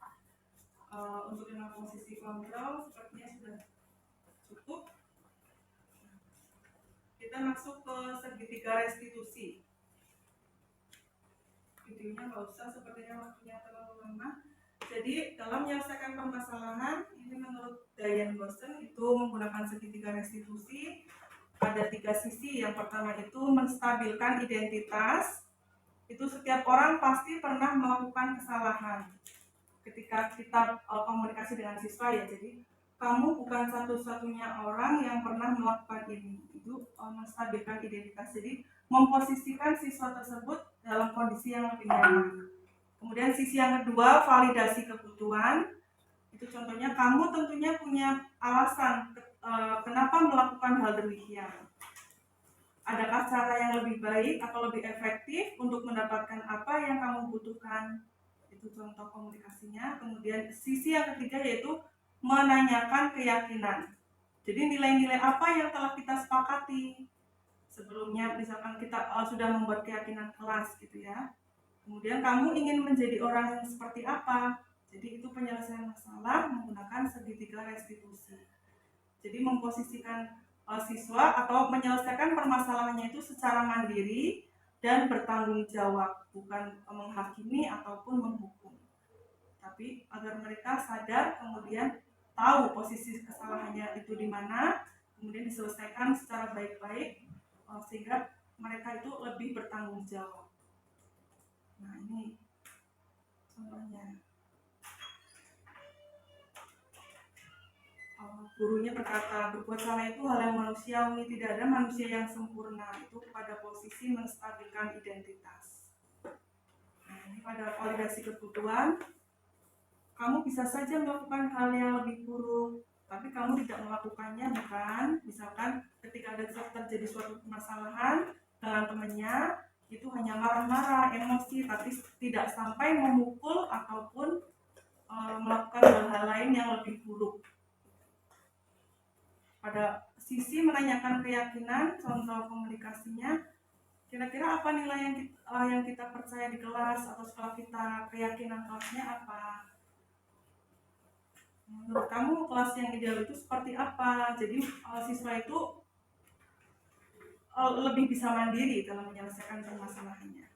Untuk dengan posisi kontrol sepertinya sudah cukup. Kita masuk ke segitiga restitusi. Videonya nggak usah, sepertinya waktunya terlalu lama. Jadi dalam menyelesaikan permasalahan ini menurut Diane Boston itu menggunakan segitiga restitusi ada 3 sisi. Yang pertama itu menstabilkan identitas. Itu setiap orang pasti pernah melakukan kesalahan ketika kita komunikasi dengan siswa ya. Jadi kamu bukan satu-satunya orang yang pernah melakukan ini. Itu menstabilkan identitas. Jadi memposisikan siswa tersebut dalam kondisi yang lebih nyaman. Kemudian sisi yang kedua, validasi kebutuhan. Itu contohnya kamu tentunya punya alasan kenapa melakukan hal demikian. Adakah cara yang lebih baik atau lebih efektif untuk mendapatkan apa yang kamu butuhkan? Itu contoh komunikasinya. Kemudian sisi yang ketiga yaitu menanyakan keyakinan. Jadi nilai-nilai apa yang telah kita sepakati sebelumnya, misalkan kita sudah membuat keyakinan kelas gitu ya. Kemudian kamu ingin menjadi orang yang seperti apa? Jadi itu penyelesaian masalah menggunakan segitiga restitusi. Jadi memposisikan siswa atau menyelesaikan permasalahannya itu secara mandiri dan bertanggung jawab, bukan menghakimi ataupun menghukum. Tapi agar mereka sadar, kemudian tahu posisi kesalahannya itu di mana, kemudian diselesaikan secara baik-baik sehingga mereka itu lebih bertanggung jawab. Nah ini contohnya. Gurunya berkata, berbuat salah itu hal yang manusiawi, tidak ada manusia yang sempurna. Itu pada posisi menstabilkan identitas. Nah ini pada validasi kebutuhan. Kamu bisa saja melakukan hal yang lebih buruk, tapi kamu tidak melakukannya, bukan? Misalkan ketika ada terjadi suatu permasalahan dengan temannya, itu hanya marah-marah, emosi, tapi tidak sampai memukul ataupun melakukan hal-hal lain yang lebih buruk. Pada sisi menanyakan keyakinan, contoh komunikasinya, kira-kira apa nilai yang kita percaya di kelas atau setelah kita keyakinan kelasnya apa? Menurut kamu kelas yang ideal itu seperti apa? Jadi siswa itu lebih bisa mandiri dalam menyelesaikan permasalahannya.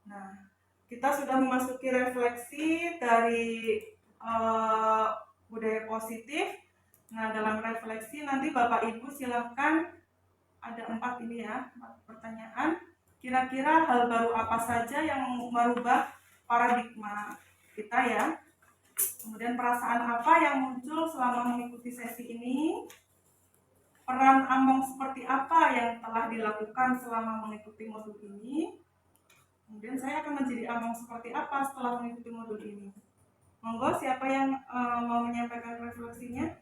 Nah, kita sudah memasuki refleksi dari budaya positif. Nah, dalam refleksi nanti Bapak Ibu silahkan, ada 4 ini ya, 4 pertanyaan. Kira-kira hal baru apa saja yang merubah paradigma kita ya? Kemudian perasaan apa yang muncul selama mengikuti sesi ini? Peran Among seperti apa yang telah dilakukan selama mengikuti modul ini? Kemudian saya akan menjadi Among seperti apa setelah mengikuti modul ini? Monggo, siapa yang mau menyampaikan refleksinya?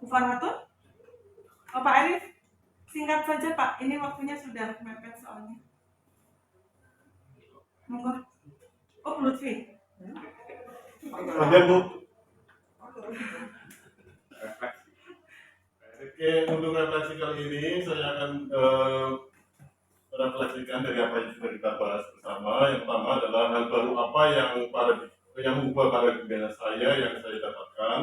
Bu Farhatun? Pak Arif? Singkat saja Pak, ini waktunya sudah mepet soalnya. Monggo. Oh, Lutfi.
Oke, untuk refleksi kali ini saya akan merefleksikan dari apa yang sudah kita bahas bersama. Yang pertama adalah hal baru apa yang yang mengubah paradigma saya yang saya dapatkan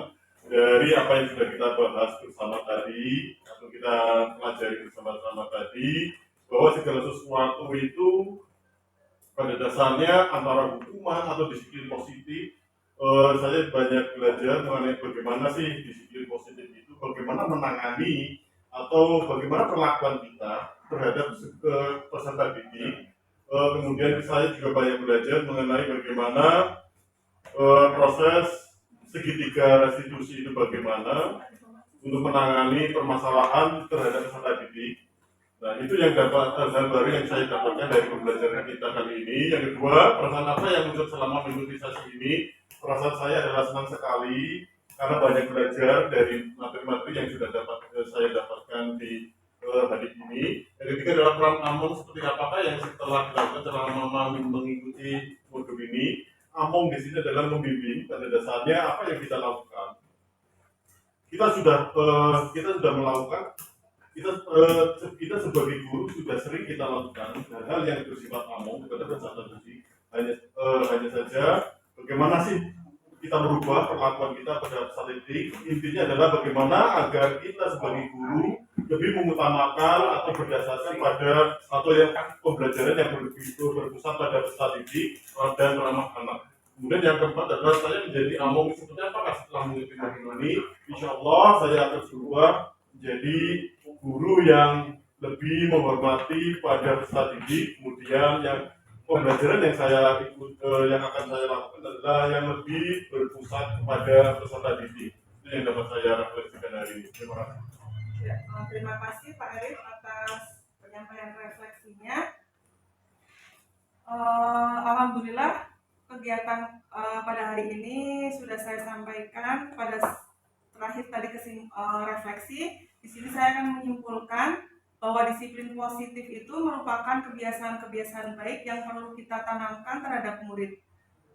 dari apa yang sudah kita bahas bersama tadi atau kita pelajari bersama-sama tadi, bahwa segala sesuatu itu pada dasarnya antara hukuman atau disiplin positif. Saya banyak belajar mengenai bagaimana sih disiplin positif itu, bagaimana menangani atau bagaimana perlakuan kita terhadap peserta didik. Kemudian saya juga banyak belajar mengenai bagaimana proses segitiga restitusi itu bagaimana untuk menangani permasalahan terhadap peserta didik. Nah, itu yang dapat hal baru yang saya dapatkan dari pembelajaran kita kali ini. Yang kedua, perasaan apa yang muncul selama mengikuti sesi ini? Perasaan saya adalah senang sekali karena banyak belajar dari materi-materi yang sudah saya dapatkan di hari ini. Yang ketiga adalah peran Among seperti apakah yang setelah dilakukan selama mengikuti modul ini. Among di sini adalah membimbing. Pada dasarnya apa yang kita lakukan? Kita sudah melakukan. Kita sebagai guru sudah sering kita lakukan hal-hal yang bersifat among kepada peserta didik. Hanya saja bagaimana sih kita merubah perlakuan kita pada peserta didik. Intinya adalah bagaimana agar kita sebagai guru lebih mengutamakan atau berdasarkan pada atau yang pembelajaran yang berpusat pada peserta didik dan ramah anak. Kemudian yang keempat adalah saya menjadi among seperti apakah setelah mengikuti modul ini. Insya Allah saya akan berubah menjadi guru yang lebih menghormati pada peserta didik. Kemudian yang pembelajaran yang yang akan saya lakukan adalah yang lebih berpusat kepada peserta didik. Itu yang dapat saya refleksikan hari ini. Terima kasih.
Ya, terima kasih Pak Arif atas penyampaian refleksinya. Alhamdulillah kegiatan pada hari ini sudah saya sampaikan pada terakhir tadi refleksi. Di sini saya akan menyimpulkan bahwa disiplin positif itu merupakan kebiasaan-kebiasaan baik yang perlu kita tanamkan terhadap murid.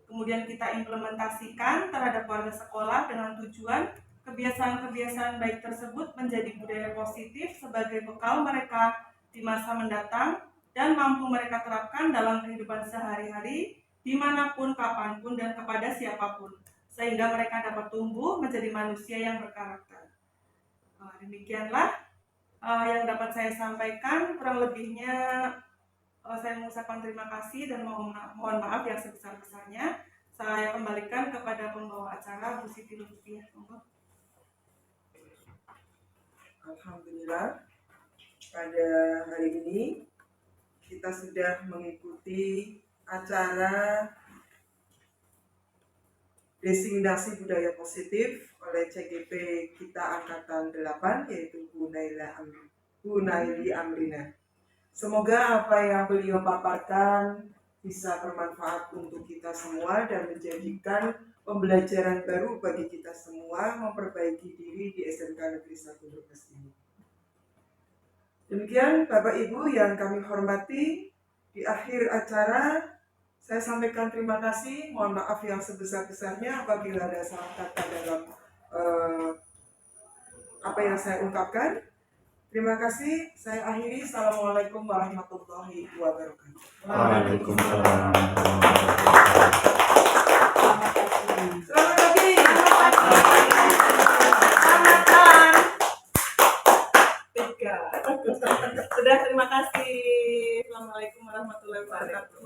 Kemudian kita implementasikan terhadap warga sekolah dengan tujuan kebiasaan-kebiasaan baik tersebut menjadi budaya positif sebagai bekal mereka di masa mendatang dan mampu mereka terapkan dalam kehidupan sehari-hari dimanapun, kapanpun, dan kepada siapapun, sehingga mereka dapat tumbuh menjadi manusia yang berkarakter. Demikianlah yang dapat saya sampaikan. Kurang lebihnya saya mengucapkan terima kasih dan mohon maaf yang sebesar-besarnya. Saya kembalikan kepada pembawa acara Bu Siti Lutfiah.
Alhamdulillah, pada hari ini kita sudah mengikuti acara designasi budaya positif oleh CGP kita angkatan 8, yaitu Bu Naili Amrina. Semoga apa yang beliau paparkan bisa bermanfaat untuk kita semua dan menjadikan pembelajaran baru bagi kita semua memperbaiki diri di SMK Negeri 1 Brebes ini. Demikian Bapak Ibu yang kami hormati, di akhir acara saya sampaikan terima kasih, mohon maaf yang sebesar-besarnya apabila ada salah kata dalam apa yang saya ungkapkan. Terima kasih, saya akhiri. Assalamualaikum warahmatullahi wabarakatuh.
Waalaikumsalam.
Selamat pagi.
Sudah, terima kasih. Assalamualaikum warahmatullahi wabarakatuh.